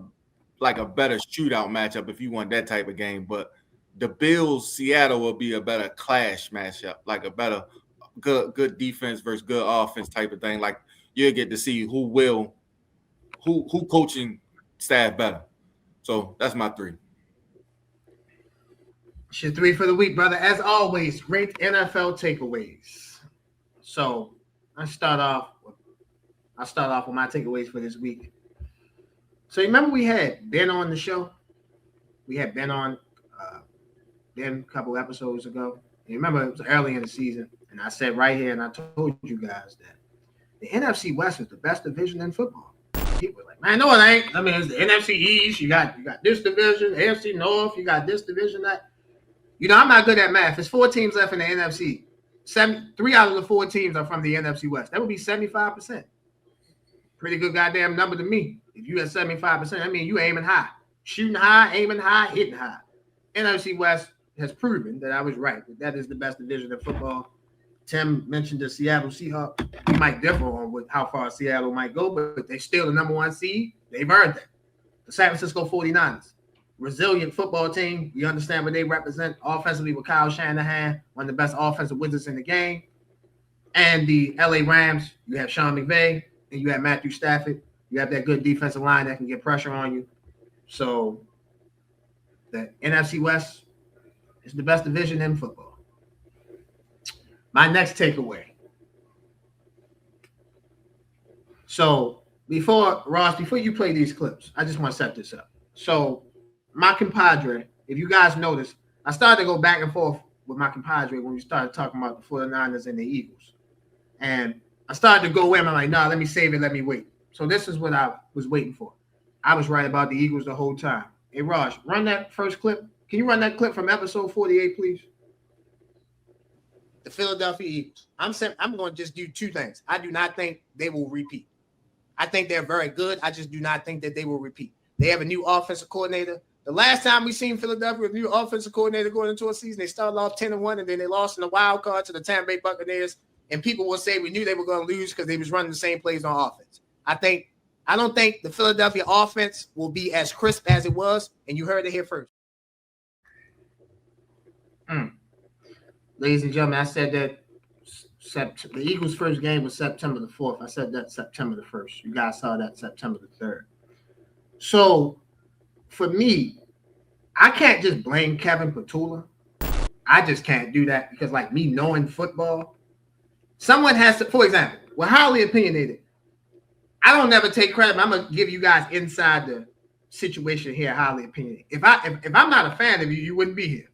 better shootout matchup if you want that type of game, but the Bills Seattle will be a better clash matchup, like a better good defense versus good offense type of thing. Like you'll get to see who coaching staff better. So that's my 3. It's your 3 for the week, brother. As always, great NFL takeaways. So I start off with my takeaways for this week. So you remember we had Ben on the show? We had Ben on Ben a couple episodes ago. You remember it was early in the season, and I said right here, and I told you guys that the NFC West is the best division in football. People were like, man, no, it ain't. I mean, it's the NFC East. You got this division, AFC North. You got this division, that. You know, I'm not good at math. There's 4 teams left in the NFC. 3 out of the 4 teams are from the NFC West. That would be 75%. Pretty good goddamn number to me. If you at 75%, I mean, you aiming high. Shooting high, aiming high, hitting high. NFC West has proven that I was right. That is the best division in football. Tim mentioned the Seattle Seahawks. We might differ on how far Seattle might go, but they're still the number 1 seed. They've earned that. The San Francisco 49ers. Resilient football team. We understand what they represent offensively with Kyle Shanahan, one of the best offensive wizards in the game. And the LA Rams, you have Sean McVay, and you have Matthew Stafford. You have that good defensive line that can get pressure on you. So the NFC West is the best division in football. My next takeaway. So before you play these clips, I just want to set this up. So my compadre, if you guys notice, I started to go back and forth with my compadre when we started talking about the 49ers and the Eagles. And I started to go in. I'm like, nah, let me save it. Let me wait. So this is what I was waiting for. I was right about the Eagles the whole time. Hey, Raj, run that first clip. Can you run that clip from episode 48, please? The Philadelphia Eagles. I'm going to just do 2 things. I do not think they will repeat. I think they're very good. I just do not think that they will repeat. They have a new offensive coordinator. The last time we seen Philadelphia with a new offensive coordinator going into a season, they started off 10-1, and then they lost in the wild card to the Tampa Bay Buccaneers. And people will say we knew they were going to lose because they was running the same plays on offense. I don't think the Philadelphia offense will be as crisp as it was, and you heard it here first. Ladies and gentlemen, I said that the Eagles' first game was September the 4th. I said that September the 1st. You guys saw that September the 3rd. So, for me, I can't just blame Kevin Petula. I just can't do that because, like, me knowing football, someone has to, for example, we're highly opinionated. I don't never take credit. I'm gonna give you guys inside the situation here, highly opinionated. If I'm not a fan of you, you wouldn't be here.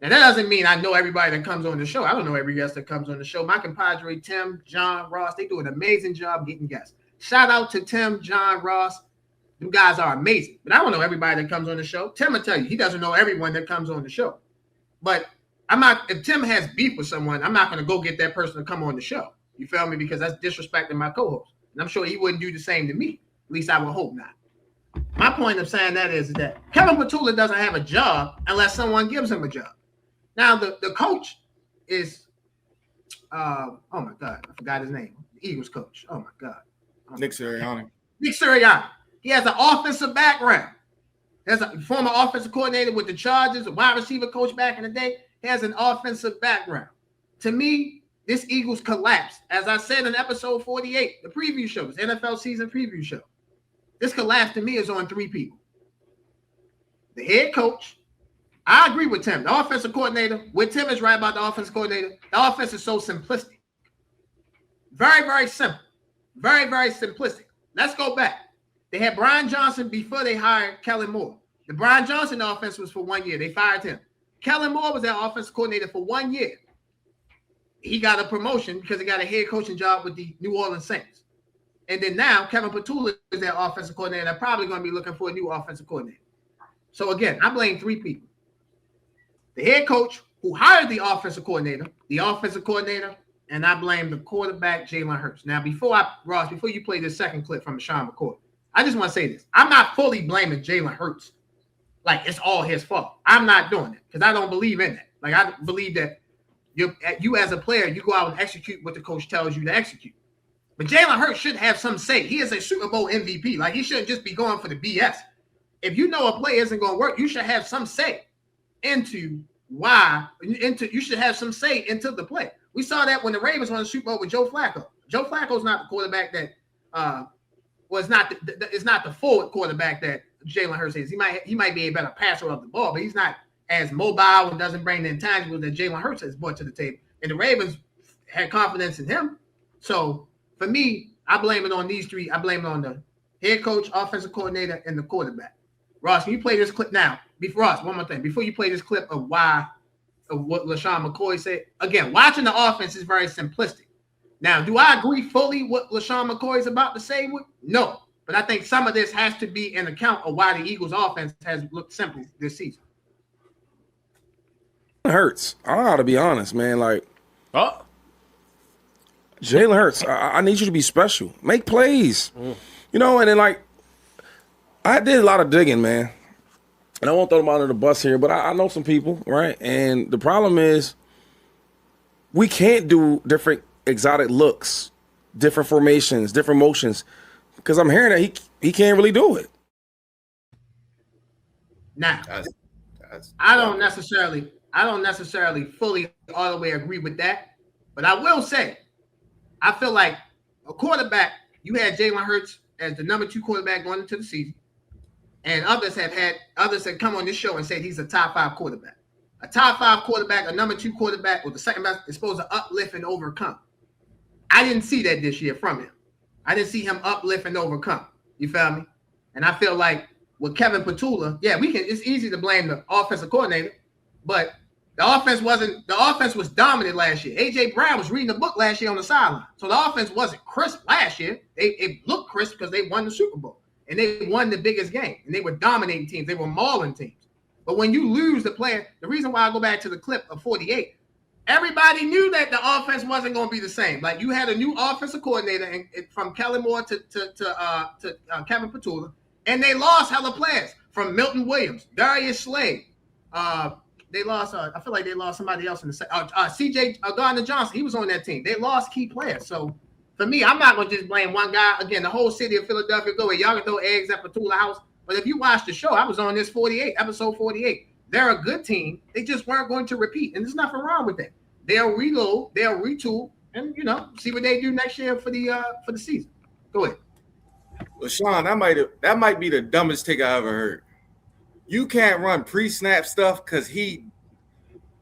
Now that doesn't mean I know everybody that comes on the show. I don't know every guest that comes on the show. My compadre Tim, John, Ross, they do an amazing job getting guests. Shout out to Tim, John, Ross. Them guys are amazing. But I don't know everybody that comes on the show. Tim will tell you he doesn't know everyone that comes on the show. But if Tim has beef with someone, I'm not gonna go get that person to come on the show. You feel me? Because that's disrespecting my co-host. And I'm sure he wouldn't do the same to me. At least I would hope not. My point of saying that is that Kevin Petula doesn't have a job unless someone gives him a job. Now, the coach is, oh, my God, I forgot his name. The Eagles coach. Oh, my God. Nick Sirianni. Nick Sirianni. He has an offensive background. As a former offensive coordinator with the Chargers, a wide receiver coach back in the day. He has an offensive background. To me, this Eagles collapse. As I said in episode 48, the preview show, this NFL season preview show. This collapse to me is on 3 people. The head coach. I agree with Tim. The offensive coordinator, where Tim is right about the offensive coordinator, the offense is so simplistic. Very, very simple. Very, very simplistic. Let's go back. They had Brian Johnson before they hired Kellen Moore. The Brian Johnson offense was for 1 year. They fired him. Kellen Moore was their offensive coordinator for 1 year. He got a promotion because he got a head coaching job with the New Orleans Saints. And then now Kevin Petula is their offensive coordinator. They're probably going to be looking for a new offensive coordinator. So again, I blame 3 people. The head coach, who hired the offensive coordinator, and I blame the quarterback, Jalen Hurts. Now, before you play this second clip from Sean McCoy, I just want to say this. I'm not fully blaming Jalen Hurts like it's all his fault. I'm not doing it because I don't believe in that. Like, I believe that you as a player, you go out and execute what the coach tells you to execute. But Jalen Hurts should have some say. He is a Super Bowl MVP. Like, he shouldn't just be going for the BS. If you know a play isn't going to work, you should have some say into you should have some say into the play. We saw that when the Ravens won the Super Bowl with Joe Flacco. Joe Flacco's not the quarterback that is not the forward quarterback that Jalen Hurts is. He might be a better passer of the ball, but he's not as mobile and doesn't bring the intangibles that Jalen Hurts has brought to the table. And the Ravens had confidence in him. So for me, I blame it on these three. I blame it on the head coach, offensive coordinator, and the quarterback. Ross, can you play this clip now? Ross, one more thing. Before you play this clip of what LaShawn McCoy said, again, watching the offense is very simplistic. Now, do I agree fully what LaShawn McCoy is about to say? No. But I think some of this has to be an account of why the Eagles' offense has looked simple this season. It hurts. I gotta be honest, man. Like, Jalen Hurts, I need you to be special. Make plays. You know, and then, like, I did a lot of digging, man. And I won't throw them under the bus here, but I know some people, right? And the problem is we can't do different exotic looks, different formations, different motions, because I'm hearing that he can't really do it. Now, I don't necessarily fully all the way agree with that, but I will say, I feel like a quarterback, you had Jalen Hurts as the number 2 quarterback going into the season, and others have come on this show and said he's a top 5 quarterback. A top 5 quarterback, a number 2 quarterback, or the second best is supposed to uplift and overcome. I didn't see that this year from him. I didn't see him uplift and overcome. You feel me? And I feel like with Kevin Petula, it's easy to blame the offensive coordinator, but the offense was dominant last year. A.J. Brown was reading the book last year on the sideline. So the offense wasn't crisp last year. It looked crisp because they won the Super Bowl. And they won the biggest game. And they were dominating teams. They were mauling teams. But when you lose the player, the reason why I go back to the clip of 48, everybody knew that the offense wasn't going to be the same. Like, you had a new offensive coordinator and from Kellen Moore to Kevin Petula, and they lost hella players from Milton Williams, Darius Slade. They lost. I feel like they lost somebody else in the C.J. Gardner-Johnson. He was on that team. They lost key players. So for me, I'm not going to just blame one guy. Again, the whole city of Philadelphia go, y'all can throw eggs at Petula House. But if you watch the show, I was on this episode 48. They're a good team. They just weren't going to repeat. And there's nothing wrong with that. They'll reload, they'll retool, and, see what they do next year for the season. Go ahead. Well, Sean, that might be the dumbest take I ever heard. You can't run pre-snap stuff because he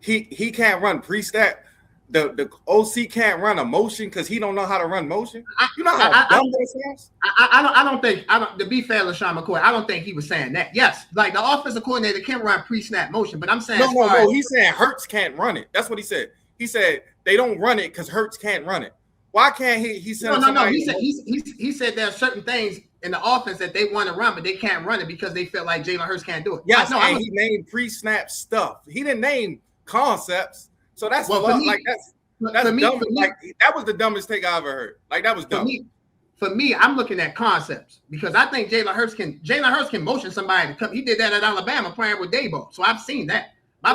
can't run pre-snap. The OC can't run a motion because he don't know how to run motion. You know how dumb that sounds? I don't think to be fair to Sean McCoy, I don't think he was saying that. Yes, like the offensive coordinator can run pre-snap motion, but I'm saying no. He's saying Hurts can't run it. That's what he said. He said they don't run it because Hurts can't run it. Why can't he? He said no. He said there are certain things in the offense that they want to run, but they can't run it because they feel like Jalen Hurts can't do it. Yes, he named pre-snap stuff. He didn't name concepts. So that's that's dumb. That was the dumbest take I ever heard. Like, that was dumb. For me, I'm looking at concepts because I think Jalen Hurts can motion somebody to come. He did that at Alabama playing with Dayball. So I've seen that. My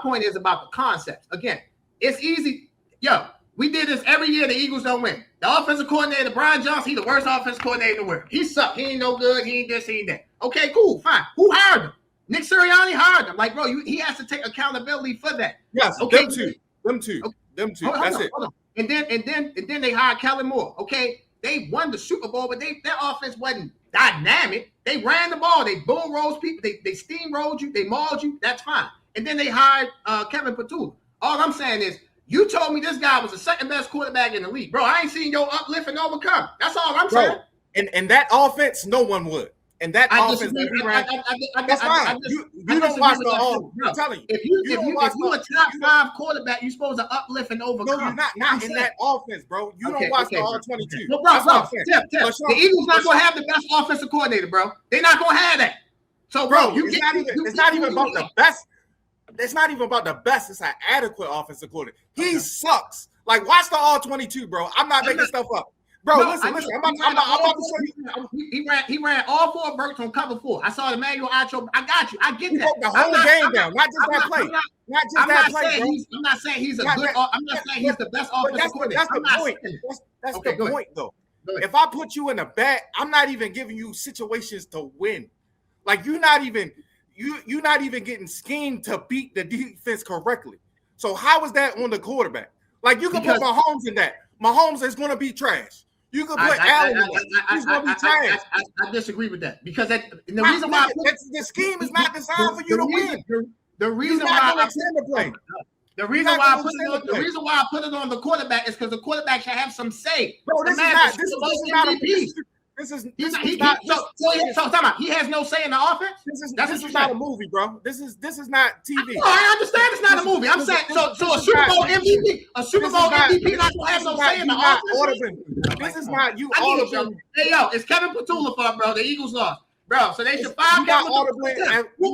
point is about the concepts. Again, it's easy. Yo, we did this every year. The Eagles don't win. The offensive coordinator, Brian Johnson, he's the worst offensive coordinator in the world. He sucked. He ain't no good. He ain't this, he ain't that. Okay, cool, fine. Who hired him? Nick Sirianni hired him. Like, bro, he has to take accountability for that. Yes, okay, them two. That's it. And then they hired Kellen Moore. Okay, they won the Super Bowl, but their offense wasn't dynamic. They ran the ball. They bull rolled people. They steamrolled you. They mauled you. That's fine. And then they hired Kevin Petula. All I'm saying is, you told me this guy was the second best quarterback in the league, bro. I ain't seen your uplift and overcome. That's all I'm saying. And that offense, no one would. And that offense, that's fine. You don't watch the whole. I'm telling you, if you a top 5 quarterback, you're supposed to uplift and overcome. No, you're not in that offense, bro. You don't watch the all 22. No, bro. The Eagles not gonna have the best offensive coordinator, bro. They're not gonna have that. So, bro, it's not even about the best. it's not even about the best. It's an adequate offensive coordinator. He sucks. Like, watch the all-22, bro. I'm not making stuff up. Bro, listen. I'm about to show you. He ran all 4 Burks on cover 4. I saw the manual outro. I got you. I get He that. broke the whole game down, not just that play. Not just that play, bro. I'm not saying he's a good. I'm not saying he's the best offensive coordinator. That's the point. That's the point, though. If I put you in a bat, I'm not even giving you situations to win. Like, you're not even getting schemed to beat the defense correctly. So how is that on the quarterback? Like, you can put Mahomes in that. Mahomes is going to be trash. You can put Allen in that. He's going to be trash. I disagree with that because the reason why the scheme is not designed for you to win. The reason why I put it on the quarterback is because the quarterback should have some say. Bro, this he has no say in the offense. This is not a movie, bro. This is not TV. I understand it's not a movie. I'm saying so a Super Bowl MVP not gonna have no say in the offense. This is not you audibly. Hey yo, it's Kevin Petula fault, bro. The Eagles lost. Bro, so they should fire him. Who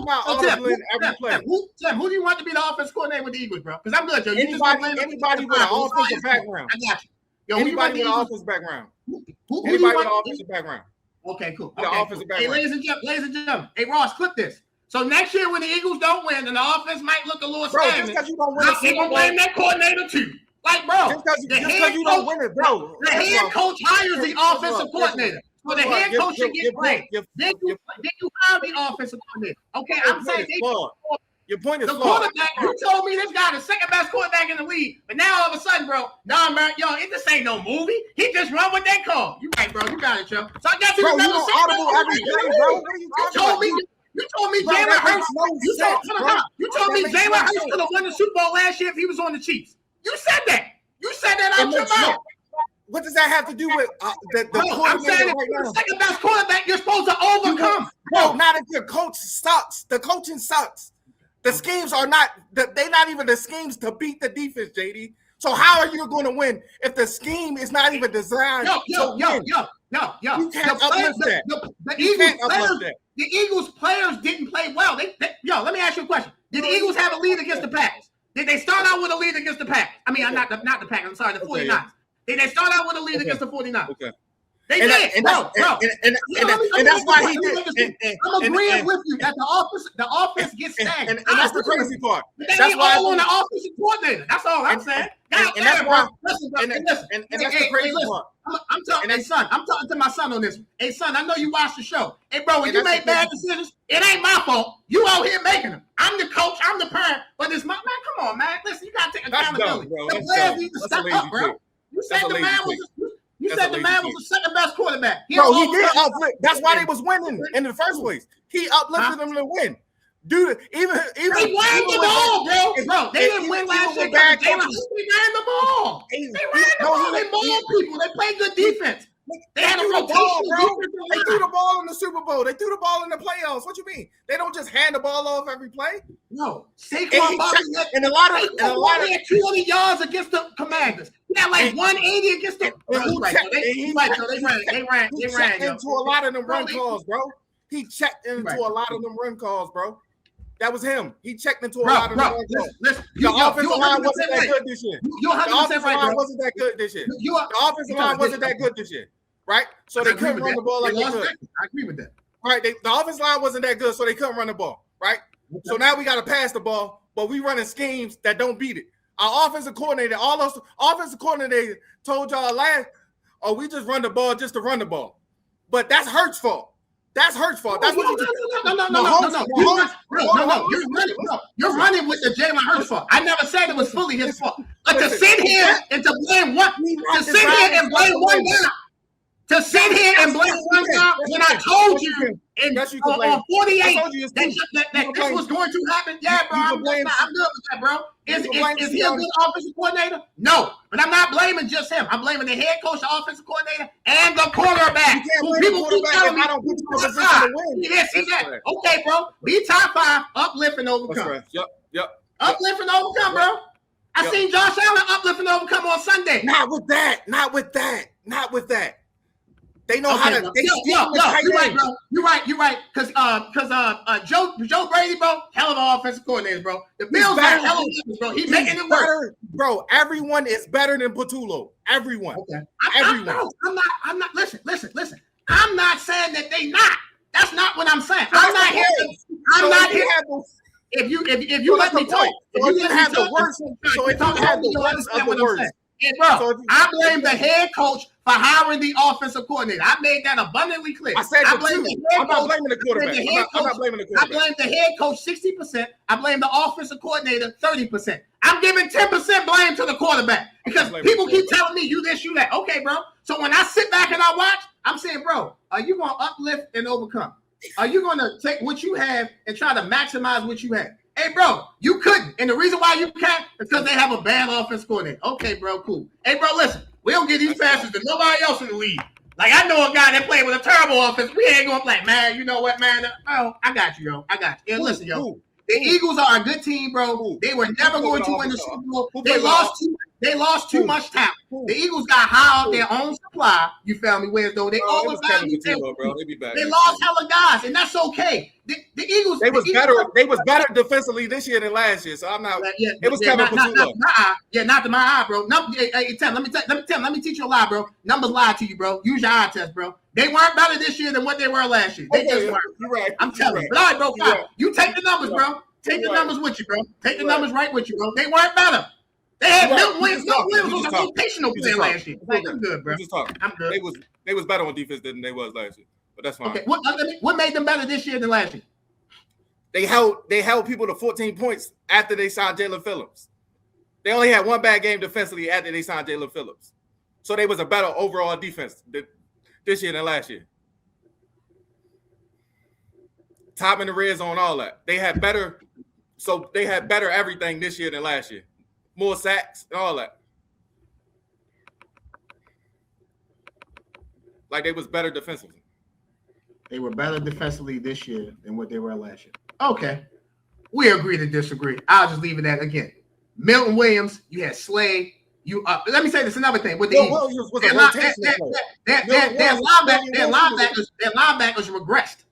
do you want to be the offense coordinator with the Eagles, bro? Because I'm good, Joe. Anybody with an offensive background. I got you. Yo, anybody with an offensive background. Anybody with an offensive background. Okay, cool. Offensive background. Hey, ladies and gentlemen. Hey, Ross, clip this. So next year when the Eagles don't win and the offense might look a little stagnant, just because you don't win, they're going to blame that coordinator too. Like, bro, just because you don't win it, bro. The head coach hires the offensive coordinator. So the head coach should get blamed. Then you hire the offensive coordinator. Okay, I'm saying your point is the quarterback. You told me this guy the second best quarterback in the league, but now all of a sudden, bro, man, this ain't no movie. He just run what they call. You right, bro. You got it, Joe. So I got you. You told me Jalen Hurts. You told me Jalen Hurts could have won the Super Bowl last year if he was on the Chiefs. You said that. You said that out your mouth. What does that have to do with the quarterback? I'm saying if you're the second best quarterback, you're supposed to overcome. No, not if your coach sucks. The coaching sucks. The schemes are not. They're not even the schemes to beat the defense, JD. So how are you going to win if the scheme is not even designed to win? You can't uplift that. The Eagles players didn't play well. Let me ask you a question. Did the Eagles have a lead against the Packers? Did they start out with a lead against the Packers? I mean, not the Packers. I'm sorry, the 49ers. Yeah. Did they start out with a lead against the 49ers? Okay. They did. And that's why he did. I'm agreeing with you that the offense gets stagnant. And that's the crazy part. That's why all on the offensive coordinator. That's all I'm saying. And that's the crazy part. I'm talking, hey son, I'm talking to my son on this. Hey son, I know you watch the show. Hey bro, when you make bad decisions, it ain't my fault. You out here making them. I'm the coach, I'm the parent, but it's my man. Come on, man. Listen, you gotta take accountability. The players need to step up, bro. You said the man was the second best quarterback. Bro, he did uplift. That's why they was winning in the first place. He uplifted them to win. Dude, even they ran the ball, bro. They didn't win last year. They ran the ball. They ran the ball. They mauled people. They played good defense. They had a rotation, bro. They threw the ball in the Super Bowl. They threw the ball in the playoffs. What you mean? They don't just hand the ball off every play. No, Saquon Barkley and a lot of 200 yards against the Commanders. He had like 180 against the. They ran into a lot of them run calls, bro. He checked into a lot of them run calls, bro. That was him. He checked into a lot of them run calls. The offensive line wasn't that good this year. The offensive line wasn't that good this year. The offensive line wasn't that good this year. Right? So they couldn't run the ball like they could. I agree with that. Right? The offensive line wasn't that good, so they couldn't run the ball. Right? So now we got to pass the ball, but we running schemes that don't beat it. Our offensive coordinator, all those offensive coordinators told y'all we just run the ball just to run the ball. But that's Hurts' fault. That's Hurts' fault. That's what you do. No. You're running with the Jalen Hurts fault. I never said it was fully his fault. But to sit here and to blame one guy. To sit here and blame one guy when I told you on 48 that this was going to happen. Yeah, bro, I'm good with that, bro. Is he a good offensive coordinator? No, but I'm not blaming just him. I'm blaming the head coach, the offensive coordinator, and the quarterback. People keep telling me, okay, bro, be top 5, uplift and overcome. Right. Yep. Uplift and overcome, bro. I seen Josh Allen uplift and overcome on Sunday. Not with that. They know how to. Bro. They You're right, bro. You're right. Because Joe Brady, bro, hell of an offensive coordinator, bro. The Bills got hell of weapons, bro. He's making it work, bro. Everyone is better than Patullo. Everyone. Okay. Everyone. I'm not. Listen. I'm not saying that they not. That's not what I'm saying. I'm not here. If you let me talk, if you have the worst, so if you have the worst of the worst. And bro, I blame the head coach for hiring the offensive coordinator. I made that abundantly clear. I said I blame the head I'm not blaming the quarterback. I'm not blaming the quarterback. I blame the head coach 60%. I blame the offensive coordinator 30%. I'm giving 10% blame to the quarterback because people keep telling me you this, you that. Okay, bro. So when I sit back and I watch, I'm saying, bro, are you going to uplift and overcome? Are you going to take what you have and try to maximize what you have? Hey, bro, you couldn't. And the reason why you can't is because they have a bad offense coordinator. Okay, bro, cool. Hey, bro, listen, we don't get these passes to nobody else in the league. Like, I know a guy that played with a terrible offense. We ain't going to play, man. You know what, man? Oh, I got you, yo. I got you. And listen, yo. The Eagles are a good team, bro. They were never going to win the Super Bowl. They lost too much talent. The Eagles got high off their own supply. You feel me? Whereas though they overvalued them. They lost hella guys, and that's okay. The Eagles. They was better. They was better defensively this year than last year. So I'm not. It was Kevin Patullo. Not to my eye, bro. Hey, Tim, let me teach you a lie, bro. Numbers lie to you, bro. Use your eye test, bro. They weren't better this year than what they were last year. They just weren't. You're right. I'm telling you. But all right, bro, fine. You take the numbers, bro. Take the numbers with you, bro. Take the numbers right with you, bro. They weren't better. They had Milton Williams. Milton Williams was a rotational player last year. Like, I'm good, bro. I'm good. They was better on defense than they was last year. But that's fine. Okay. What made them better this year than last year? They held people to 14 points after they signed Jalen Phillips. They only had one bad game defensively after they signed Jalen Phillips. So they was a better overall defense this year than last year. Top in the red zone, all that. They had better everything this year than last year. More sacks and all that. Like they was better defensively. They were better defensively this year than what they were last year. Okay. We agree to disagree. I'll just leave it at again. Milton Williams, you had Slade. Let me say this another thing with the Eagles. Their linebackers regressed.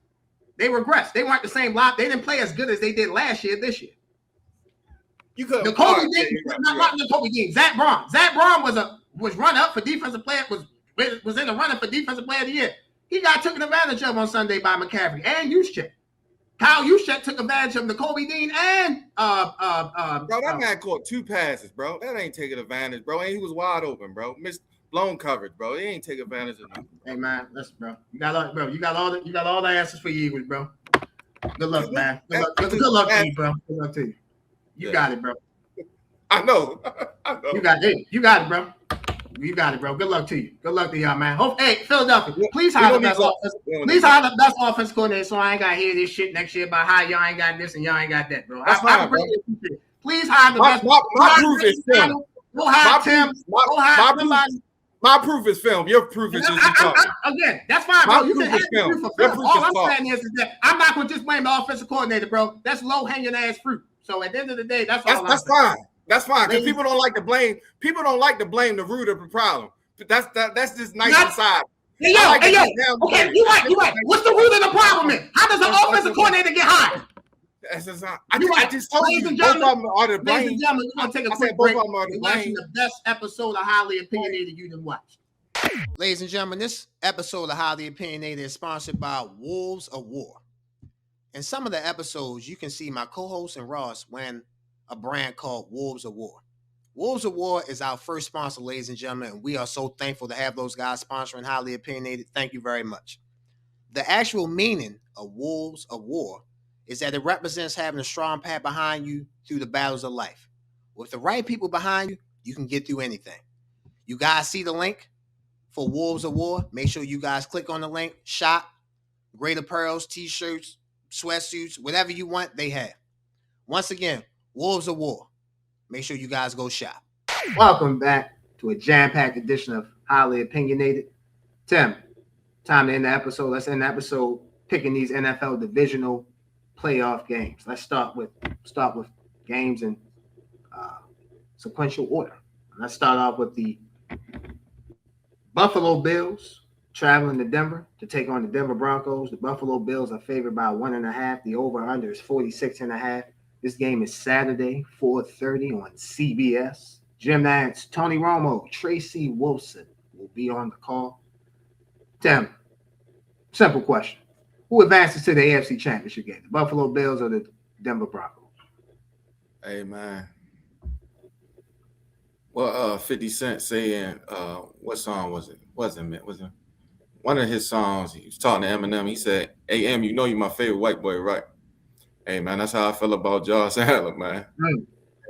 They regressed. They weren't the same line. They didn't play as good as they did last year this year. You could Jacoby Dean. Zach Braun. Zach Braun was run up for defensive player, was in the running for defensive player of the year. He got taken advantage of on Sunday by McCaffrey and Juszczyk. Kyle Juszczyk took advantage of Jacoby Dean and bro, that man caught 2 passes, bro. That ain't taking advantage, bro. And he was wide open, bro. Missed blown coverage, bro. He ain't taking advantage of nothing. Hey man, listen, bro. You got all the answers for you, Eagles, bro. Good luck, man. Good luck to you, bro. Good luck to you. You got it, bro. I know. You got it, bro. You got it, bro. Good luck to you. Good luck to y'all, man. Hey, Philadelphia, please hire the best offense. Please hire the best offense coordinator so I ain't got to hear this shit next year about how y'all ain't got this and y'all ain't got that, bro. That's fine, bro. Please hire the best. My proof is film. Go hire Tim. Go hire somebody. My proof is film. Your proof is just talking. Again, that's fine, bro. You can have film. For film. All I'm saying is that I'm not going to just blame the offensive coordinator, bro. That's low-hanging ass fruit. So at the end of the day, that's fine. That's fine because people don't like to blame. People don't like to blame the root of the problem. That's just nice inside. Hey yo. Okay, you're right. What's the root of the problem? How does the offensive coordinator get hired? I just told you both of them are to blame. Ladies and gentlemen, we're gonna take a quick break. We're watching the best episode of Highly Opinionated you done watched. Ladies and gentlemen, this episode of Highly Opinionated is sponsored by Wolves of War. In some of the episodes, you can see my co-host and Ross wearing a brand called Wolves of War. Wolves of War is our first sponsor, ladies and gentlemen, and we are so thankful to have those guys sponsoring Highly Opinionated. Thank you very much. The actual meaning of Wolves of War is that it represents having a strong path behind you through the battles of life. With the right people behind you, you can get through anything. You guys see the link for Wolves of War? Make sure you guys click on the link, shop, great apparels, t-shirts, sweatsuits, whatever you want, they have. Once again, Wolves of War. Make sure you guys go shop. Welcome back to a jam-packed edition of Highly Opinionated. Tim, time to end the episode. Let's end the episode picking these NFL divisional playoff games. Let's start with games in sequential order. Let's start off with the Buffalo Bills traveling to Denver to take on the Denver Broncos. The Buffalo Bills are favored by 1.5. The over-under is 46.5. This game is Saturday, 4:30 on CBS. Jim Nantz, Tony Romo, Tracy Wilson will be on the call. Tim, simple question. Who advances to the AFC Championship game? The Buffalo Bills or the Denver Broncos? Hey, man. Well, 50 Cent saying, what song was it? Was it one of his songs? He was talking to Eminem. He said, "Hey, Em, you know you're my favorite white boy, right?" Hey, man, that's how I feel about Josh Allen, man.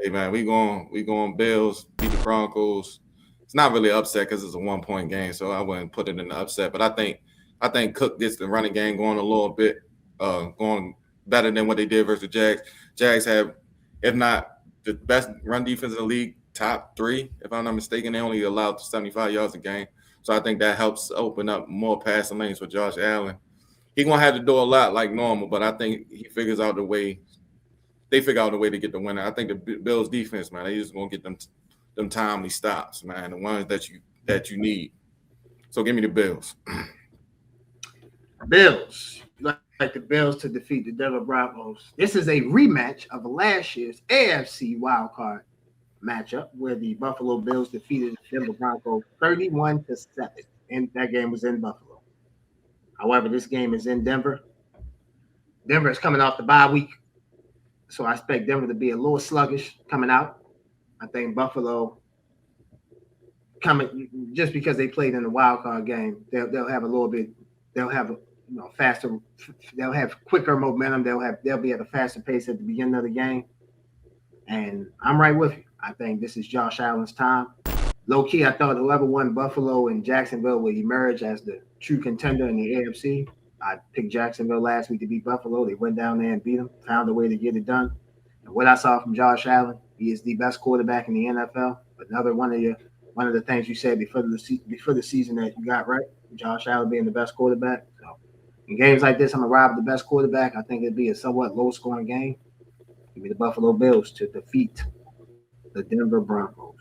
Hey, man, we going Bills, beat the Broncos. It's not really upset because it's a 1-point game, so I wouldn't put it in the upset. But I think Cook gets the running game going a little bit, going better than what they did versus the Jags. Jags have, if not the best run defense in the league, top 3, if I'm not mistaken. They only allowed 75 yards a game. So I think that helps open up more passing lanes for Josh Allen. He's going to have to do a lot like normal, but I think he figures out the way. They figure out a way to get the winner. I think the Bills defense, man, they just going to get them timely stops, man, the ones that you need. So give me the Bills. Bills. You like the Bills to defeat the Denver Broncos. This is a rematch of last year's AFC wildcard matchup where the Buffalo Bills defeated the Denver Broncos 31-7, and that game was in Buffalo. However, this game is in Denver. Denver is coming off the bye week, so I expect Denver to be a little sluggish coming out. I think Buffalo coming just because they played in the wild card game, they'll have a little bit. They'll have faster. They'll have quicker momentum. They'll be at a faster pace at the beginning of the game. And I'm right with you. I think this is Josh Allen's time. Low key, I thought whoever won Buffalo and Jacksonville would emerge as the true contender in the AFC. I picked Jacksonville last week to beat Buffalo. They went down there and beat them, found a way to get it done. And what I saw from Josh Allen, he is the best quarterback in the NFL. Another one of the things you said before the season that you got right, Josh Allen being the best quarterback. So in games like this, I'm gonna rob the best quarterback. I think it'd be a somewhat low-scoring game. Give me the Buffalo Bills to defeat the Denver Broncos.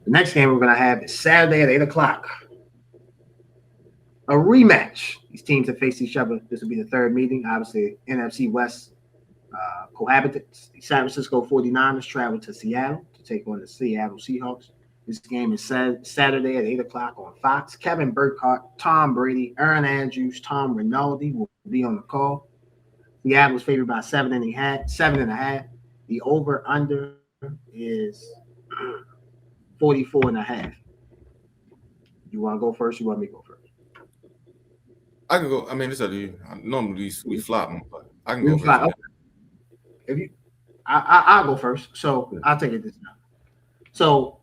The next game we're gonna have is Saturday at 8:00. A rematch. These teams have faced each other. This will be the third meeting. Obviously, NFC West cohabitates. The San Francisco 49ers travel to Seattle to take on the Seattle Seahawks. This game is Saturday at 8:00 on Fox. Kevin Burkhardt, Tom Brady, Aaron Andrews, Tom Rinaldi will be on the call. Seattle is favored by 7.5. The over-under is 44.5. You want to go first? You want me to go first? I can go. I mean, it's up to you. Normally we flop them, but I can go first. Okay. If you, I'll go first. So I'll take it this time. So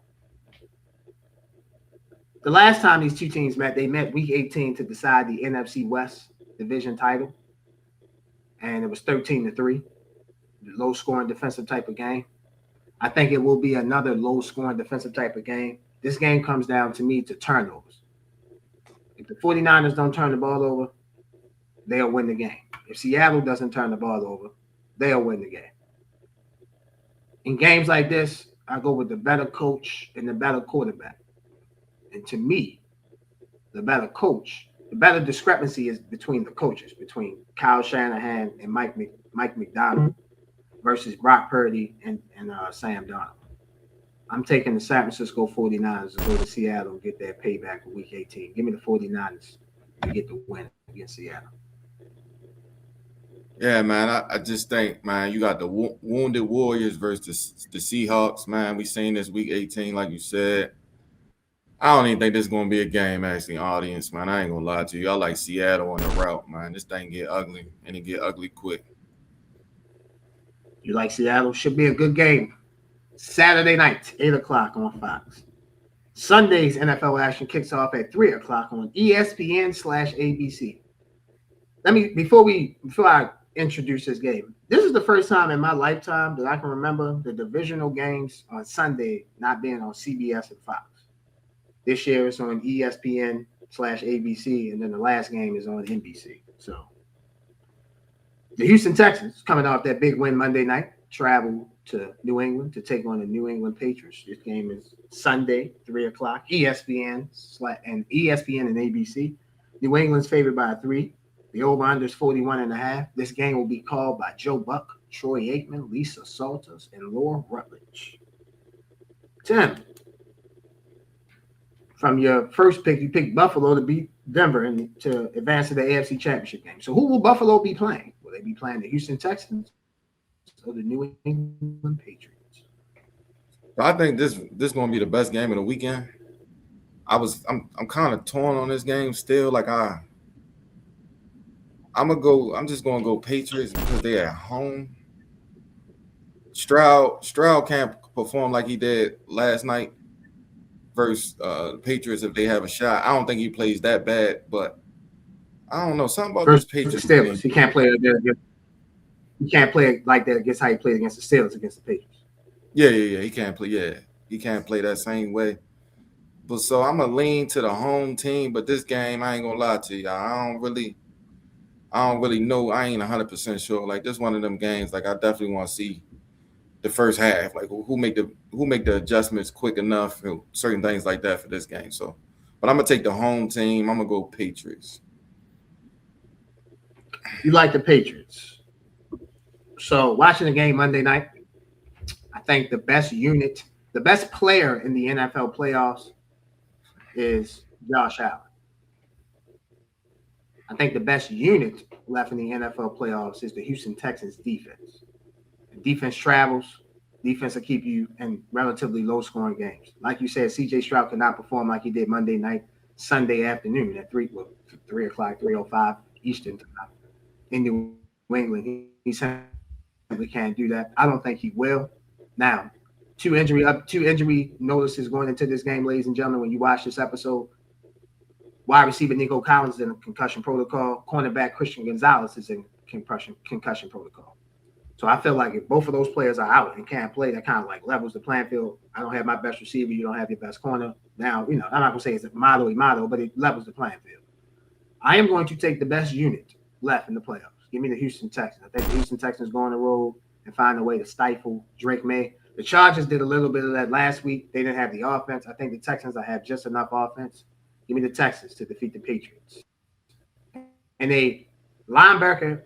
the last time these two teams met, they met Week 18 to decide the NFC West division title, and it was 13-3. Low-scoring defensive type of game. I think it will be another low-scoring defensive type of game. This game comes down to me to turnovers. If the 49ers don't turn the ball over, they'll win the game. If Seattle doesn't turn the ball over, they'll win the game. In games like this, I go with the better coach and the better quarterback. And to me, the better coach, the better discrepancy is between the coaches, between Kyle Shanahan and Mike McDonald versus Brock Purdy and Sam Darnold. I'm taking the San Francisco 49ers to go to Seattle and get their payback in Week 18. Give me the 49ers to get the win against Seattle. Yeah, man. I just think, man, you got the Wounded Warriors versus the Seahawks, man. We seen this Week 18, like you said. I don't even think this is going to be a game, actually, audience, man. I ain't going to lie to you. I like Seattle on the route, man. This thing get ugly, and it get ugly quick. You like Seattle? Should be a good game. Saturday night, 8:00 on Fox. Sunday's NFL action kicks off at 3:00 on ESPN/ABC. Before I introduce this game, this is the first time in my lifetime that I can remember the divisional games on Sunday not being on CBS and Fox. This year it's on ESPN/ABC, and then the last game is on NBC. So the Houston Texans, coming off that big win Monday night, travel to New England to take on the New England Patriots. This game is Sunday, 3:00, ESPN and ABC. New England's favored by 3. The over-under is 41.5. This game will be called by Joe Buck, Troy Aikman, Lisa Salters, and Laura Rutledge. Tim, from your first pick, you picked Buffalo to beat Denver and to advance to the AFC Championship game. So who will Buffalo be playing? Will they be playing the Houston Texans or the New England Patriots? I think this is going to be the best game of the weekend. I'm kind of torn on this game still. Like I'm just gonna go Patriots because they're at home. Stroud can't perform like he did last night versus Patriots if they have a shot. I don't think he plays that bad, but I don't know something about this Patriots Steelers. game. He can't play like that against how he played against the Steelers against the Patriots. Yeah. He can't play. Yeah, he can't play that same way. But so I'm gonna lean to the home team. But this game, I ain't gonna lie to y'all. I don't really know. I ain't 100% sure. Like this one of them games. Like I definitely want to see the first half. Like who make the adjustments quick enough. Certain things like that for this game. So, but I'm gonna take the home team. I'm gonna go Patriots. You like the Patriots. So watching the game Monday night, I think the best player in the NFL playoffs is Josh Allen. I think the best unit left in the NFL playoffs is the Houston Texans defense. The defense travels. Defense will keep you in relatively low-scoring games. Like you said, C.J. Stroud could not perform like he did Monday night, Sunday afternoon at 3 o'clock, 3:05 Eastern time in New England. He simply can't do that. I don't think he will. Now, two injury notices going into this game, ladies and gentlemen. When you watch this episode, wide receiver Nico Collins is in a concussion protocol. Cornerback Christian Gonzalez is in concussion protocol. So I feel like if both of those players are out and can't play, that kind of like levels the playing field. I don't have my best receiver. You don't have your best corner. Now, I'm not going to say it's a motto, but it levels the playing field. I am going to take the best unit left in the playoffs. Give me the Houston Texans. I think the Houston Texans go on the road and find a way to stifle Drake May. The Chargers did a little bit of that last week. They didn't have the offense. I think the Texans have just enough offense. Give me the Texans to defeat the Patriots. And a linebacker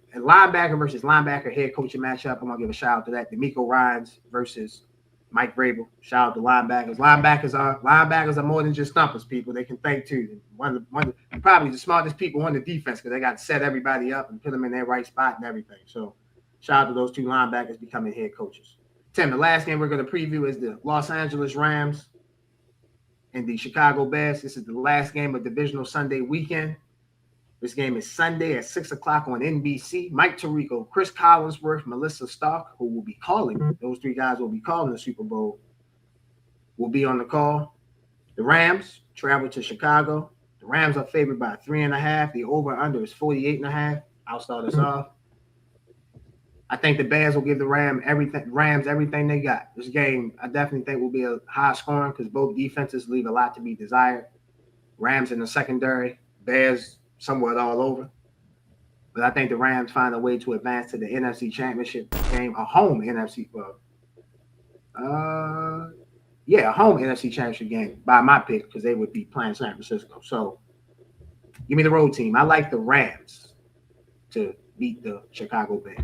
versus linebacker head coaching matchup. I'm gonna give a shout out to that. DeMeco Ryans versus Mike Vrabel. Shout out to linebackers. Linebackers are more than just stumpers, people. They can think too. Probably the smartest people on the defense because they got to set everybody up and put them in their right spot and everything. So shout out to those two linebackers becoming head coaches. Tim, the last game we're going to preview is the Los Angeles Rams and the Chicago Bears. This is the last game of divisional Sunday weekend. This game is Sunday at 6 o'clock on NBC. Mike Tirico, Chris Collinsworth, Melissa Stark, who will be calling, those three guys will be calling the Super Bowl, will be on the call. The Rams travel to Chicago. The Rams are favored by 3.5. The over-under is 48.5. I'll start us off. I think the Bears will give the Rams everything they got. This game, I definitely think will be a high scoring because both defenses leave a lot to be desired. Rams in the secondary, Bears somewhat all over. But I think the Rams find a way to advance to the NFC Championship game, a home NFC Championship game by my pick because they would be playing San Francisco. So give me the road team. I like the Rams to beat the Chicago Bears.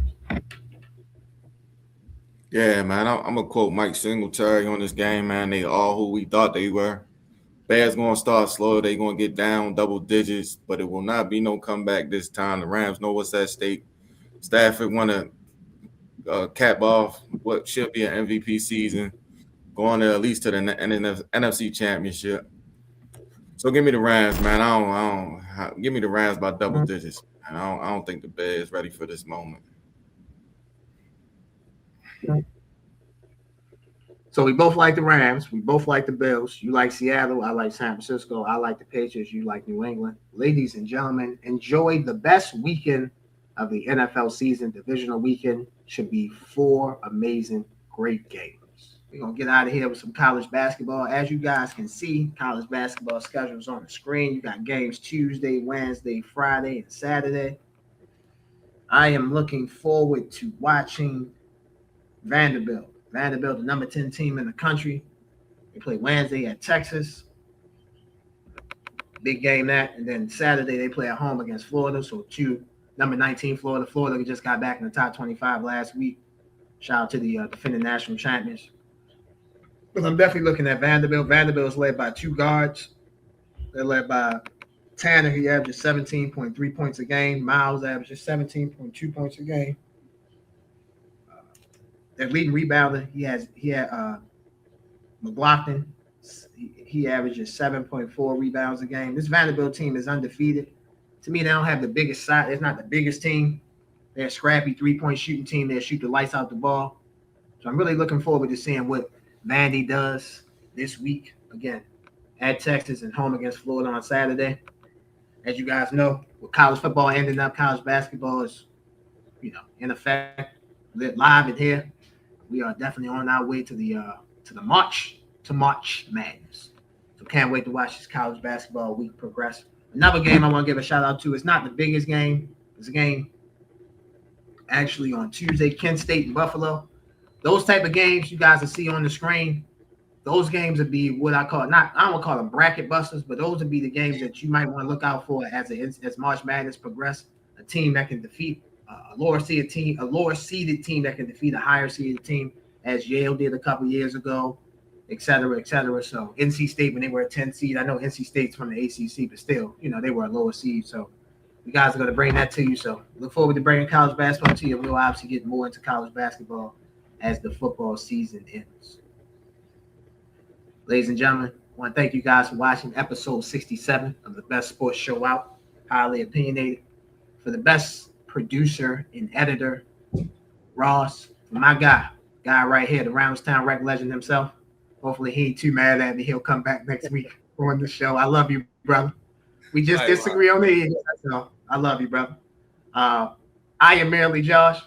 Yeah, man. I'm gonna quote Mike Singletary on this game, man. They all who we thought they were. Bears gonna start slow. They gonna get down double digits, but it will not be no comeback this time. The Rams know what's at stake. Stafford want to cap off what should be an MVP season, going at least to the NFC Championship. So give me the Rams, man. I don't give me the Rams by double digits. And I don't think the Bears ready for this moment. So we both like the Rams. We both like the Bills. You like Seattle. I like San Francisco. I like the Patriots. You like New England. Ladies and gentlemen, enjoy the best weekend of the NFL season. Divisional weekend should be 4 amazing, great games. We're going to get out of here with some college basketball. As you guys can see, college basketball schedules on the screen. You got games Tuesday, Wednesday, Friday, and Saturday. I am looking forward to watching Vanderbilt, the number 10 team in the country. They play Wednesday at Texas. Big game that. And then Saturday they play at home against Florida. So number 19 Florida. Florida just got back in the top 25 last week. Shout out to the defending national champions. But I'm definitely looking at Vanderbilt. Vanderbilt is led by 2 guards. They're led by Tanner. He averages 17.3 points a game. Miles averages 17.2 points a game. Their leading rebounder, he had McLaughlin. He averages 7.4 rebounds a game. This Vanderbilt team is undefeated. To me, they don't have the biggest side. It's not the biggest team. They're a scrappy 3-point shooting team. They shoot the lights out the ball. So I'm really looking forward to seeing what Vandy does this week. Again, at Texas and home against Florida on Saturday. As you guys know, with college football ending up, college basketball is, in effect, live in here. We are definitely on our way to the March Madness. So can't wait to watch this college basketball week progress. Another game I want to give a shout out to. It's not the biggest game. It's a game actually on Tuesday, Kent State and Buffalo. Those type of games you guys will see on the screen. Those games would be what I don't want to call them bracket busters, but those would be the games that you might want to look out for as March Madness progress. A team that can defeat a lower seeded team that can defeat a higher seeded team, as Yale did a couple years ago, et cetera, et cetera. So NC State, when they were a 10 seed, I know NC State's from the ACC, but still, they were a lower seed. So you guys are going to bring that to you. So look forward to bringing college basketball to you. We'll obviously get more into college basketball as the football season ends. Ladies and gentlemen, I want to thank you guys for watching episode 67 of the best sports show out, Highly Opinionated. For the best producer and editor, Ross. For my guy right here, the Roundstown rec legend himself. Hopefully he ain't too mad at me. He'll come back next week on the show. I love you, brother. We just disagree on the end. So I love you, brother. I am merely Josh.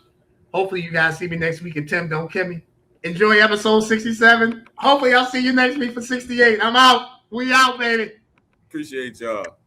Hopefully you guys see me next week and Tim don't kill me. Enjoy episode 67. Hopefully I'll see you next week for 68. I'm out. We out, baby. Appreciate y'all.